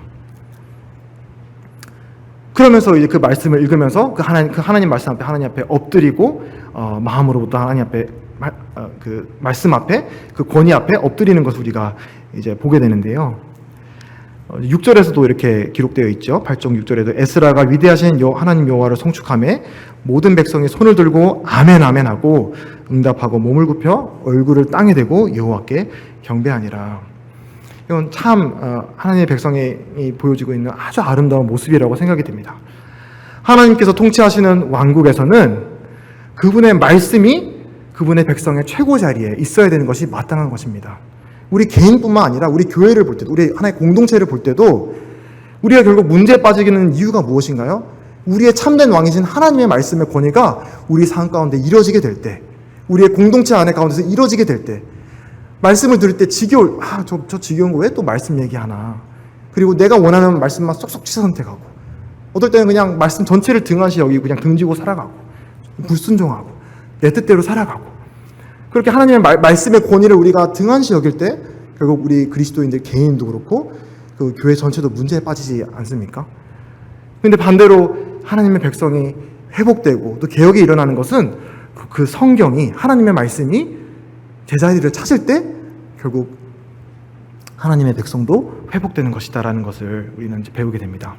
그러면서 이제 그 말씀을 읽으면서 그 하나님 말씀 앞에 하나님 앞에 엎드리고 마음으로부터 하나님 앞에 그 말씀 앞에 그 권위 앞에 엎드리는 것을 우리가 이제 보게 되는데요. 6절에서도 이렇게 기록되어 있죠. 8장 6절에도 에스라가 위대하신 하나님 여호와를 송축하며 모든 백성이 손을 들고 아멘 아멘 하고 응답하고 몸을 굽혀 얼굴을 땅에 대고 여호와께 경배하니라. 이건 참 하나님의 백성이 보여지고 있는 아주 아름다운 모습이라고 생각이 됩니다. 하나님께서 통치하시는 왕국에서는 그분의 말씀이 그분의 백성의 최고 자리에 있어야 되는 것이 마땅한 것입니다. 우리 개인뿐만 아니라 우리 교회를 볼 때도, 우리 하나의 공동체를 볼 때도 우리가 결국 문제에 빠지는 이유가 무엇인가요? 우리의 참된 왕이신 하나님의 말씀의 권위가 우리 삶 가운데 이루어지게 될 때, 우리의 공동체 안에 가운데서 이루어지게 될 때, 말씀을 들을 때 지겨울, 저 지겨운 거 왜 또 말씀 얘기하나? 그리고 내가 원하는 말씀만 쏙쏙 취사 선택하고, 어떨 때는 그냥 말씀 전체를 등한시 여기고 그냥 등지고 살아가고, 불순종하고, 내 뜻대로 살아가고, 그렇게 하나님의 말씀의 권위를 우리가 등한시 여길 때 결국 우리 그리스도인들 개인도 그렇고 그 교회 전체도 문제에 빠지지 않습니까? 그런데 반대로 하나님의 백성이 회복되고 또 개혁이 일어나는 것은 그 성경이, 하나님의 말씀이 제자리를 찾을 때 결국 하나님의 백성도 회복되는 것이다라는 것을 우리는 이제 배우게 됩니다.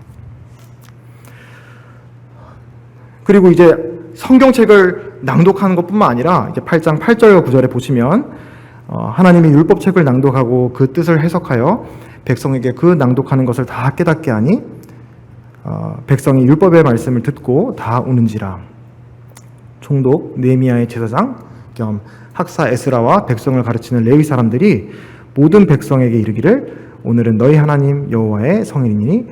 그리고 이제 성경책을 낭독하는 것뿐만 아니라 이제 8장 8절과 9절에 보시면 하나님이 율법책을 낭독하고 그 뜻을 해석하여 백성에게 그 낭독하는 것을 다 깨닫게 하니 백성이 율법의 말씀을 듣고 다 우는지라. 총독 느헤미야의 제사장 겸 학사 에스라와 백성을 가르치는 레위 사람들이 모든 백성에게 이르기를 오늘은 너희 하나님 여호와의 성일이니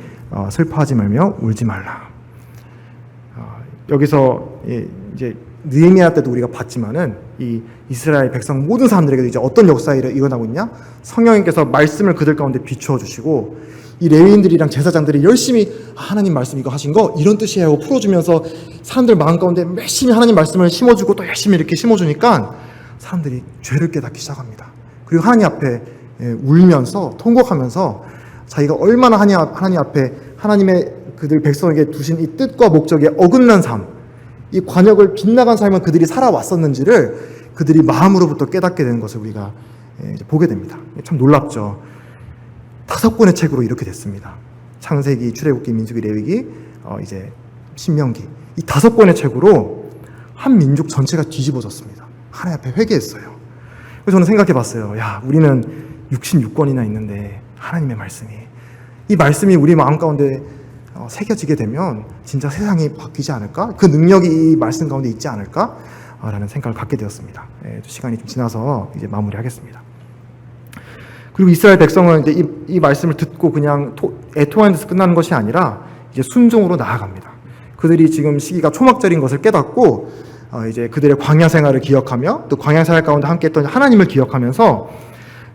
슬퍼하지 말며 울지 말라. 여기서 이제 느헤미야 때도 우리가 봤지만은 이 이스라엘 백성 모든 사람들에게도 이제 어떤 역사가 일어나고 있냐? 성령님께서 말씀을 그들 가운데 비추어 주시고 이 레위인들이랑 제사장들이 열심히 하나님 말씀 이거 하신 거 이런 뜻이에요 하고 풀어주면서 사람들 마음 가운데 열심히 하나님 말씀을 심어주고 또 열심히 이렇게 심어주니까 사람들이 죄를 깨닫기 시작합니다. 그리고 하나님 앞에 울면서 통곡하면서 자기가 얼마나 하나님 앞에 하나님의 그들 백성에게 두신 이 뜻과 목적에 어긋난 삶, 이 관역을 빗나간 삶을 그들이 살아왔었는지를 그들이 마음으로부터 깨닫게 되는 것을 우리가 이제 보게 됩니다. 참 놀랍죠. 5권의 책으로 이렇게 됐습니다. 창세기, 출애굽기, 민수기, 레위기, 이제 신명기. 이 5권의 책으로 한 민족 전체가 뒤집어졌습니다. 하나님 앞에 회개했어요. 그래서 저는 생각해 봤어요. 야, 우리는 66권이나 있는데 하나님의 말씀이, 이 말씀이 우리 마음 가운데 새겨지게 되면 진짜 세상이 바뀌지 않을까? 그 능력이 이 말씀 가운데 있지 않을까? 라는 생각을 갖게 되었습니다. 시간이 좀 지나서 이제 마무리하겠습니다. 그리고 이스라엘 백성은 이제 이 말씀을 듣고 그냥 애통하는 데서 끝나는 것이 아니라 이제 순종으로 나아갑니다. 그들이 지금 시기가 초막절인 것을 깨닫고 이제 그들의 광야 생활을 기억하며 또 광야 생활 가운데 함께했던 하나님을 기억하면서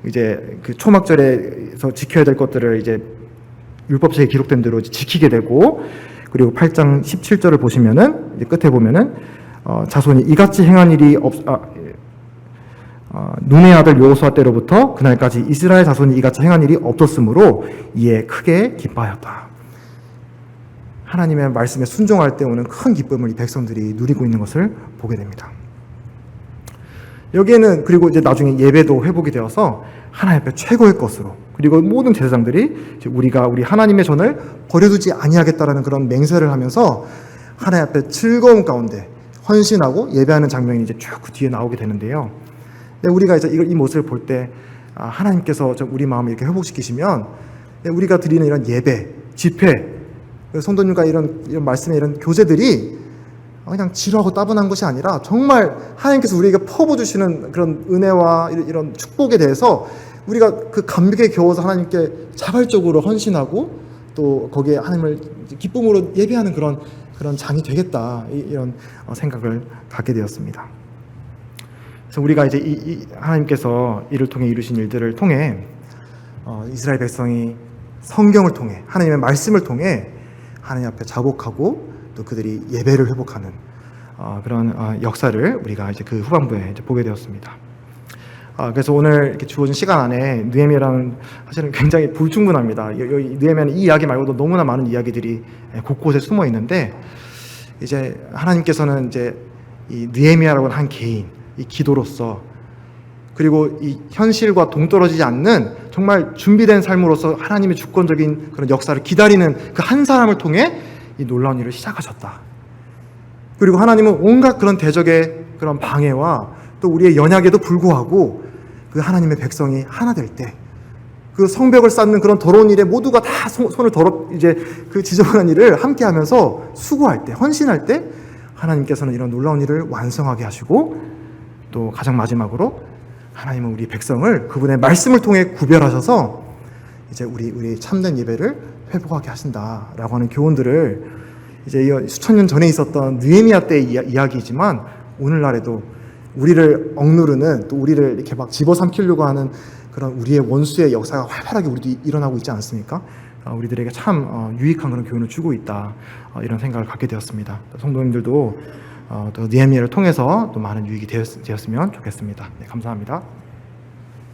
이제 그 초막절에서 지켜야 될 것들을 이제 율법책에 기록된 대로 지키게 되고, 그리고 8장 17절을 보시면은 이제 끝에 보면은 자손이 이같이 행한 일이 눈의 아들 여호수아 때로부터 그날까지 이스라엘 자손이 이같이 행한 일이 없었으므로 이에 크게 기뻐하였다. 하나님의 말씀에 순종할 때 오는 큰 기쁨을 이 백성들이 누리고 있는 것을 보게 됩니다. 여기에는 그리고 이제 나중에 예배도 회복이 되어서 하나님 앞에 최고의 것으로, 그리고 모든 제사장들이 우리가 우리 하나님의 전을 버려두지 아니하겠다라는 그런 맹세를 하면서 하나님 앞에 즐거움 가운데 헌신하고 예배하는 장면이 이제 쭉 그 뒤에 나오게 되는데요. 근데 우리가 이제 이 모습을 볼 때 하나님께서 우리 마음을 이렇게 회복시키시면 우리가 드리는 이런 예배, 집회, 성도님과 이런 말씀의 이런 교제들이 그냥 지루하고 따분한 것이 아니라 정말 하나님께서 우리에게 퍼부어주시는 그런 은혜와 이런 축복에 대해서 우리가 그 감격에 겨워서 하나님께 자발적으로 헌신하고 또 거기에 하나님을 기쁨으로 예배하는 그런 장이 되겠다, 이런 생각을 갖게 되었습니다. 그래서 우리가 이제 이 하나님께서 이를 통해 이루신 일들을 통해 이스라엘 백성이 성경을 통해 하나님의 말씀을 통해 하나님 앞에 자복하고 또 그들이 예배를 회복하는 그런 역사를 우리가 이제 그 후반부에 이제 보게 되었습니다. 그래서 오늘 이렇게 주어진 시간 안에 느헤미야라는 사실은 굉장히 불충분합니다. 느헤미야는 이 이야기 말고도 너무나 많은 이야기들이 곳곳에 숨어 있는데, 이제 하나님께서는 이제 이 느헤미야라고 하는 한 개인, 이 기도로서, 그리고 이 현실과 동떨어지지 않는 정말 준비된 삶으로서 하나님의 주권적인 그런 역사를 기다리는 그 한 사람을 통해 이 놀라운 일을 시작하셨다. 그리고 하나님은 온갖 그런 대적의 그런 방해와 또 우리의 연약에도 불구하고 그 하나님의 백성이 하나 될 때, 그 성벽을 쌓는 그런 더러운 일에 모두가 다 손을 이제 그 지저분한 일을 함께 하면서 수고할 때, 헌신할 때 하나님께서는 이런 놀라운 일을 완성하게 하시고, 또 가장 마지막으로 하나님은 우리 백성을 그분의 말씀을 통해 구별하셔서 이제 우리 참된 예배를 회복하게 하신다라고 하는 교훈들을 이제 수천 년 전에 있었던 느헤미야 때의 이야기이지만 오늘날에도 우리를 억누르는, 또 우리를 이렇게 막 집어삼키려고 하는 그런 우리의 원수의 역사가 활발하게 우리도 일어나고 있지 않습니까? 우리들에게 참 유익한 그런 교훈을 주고 있다, 이런 생각을 갖게 되었습니다. 성도님들도 또 느헤미야를 통해서 또 많은 유익이 되었으면 좋겠습니다. 네, 감사합니다.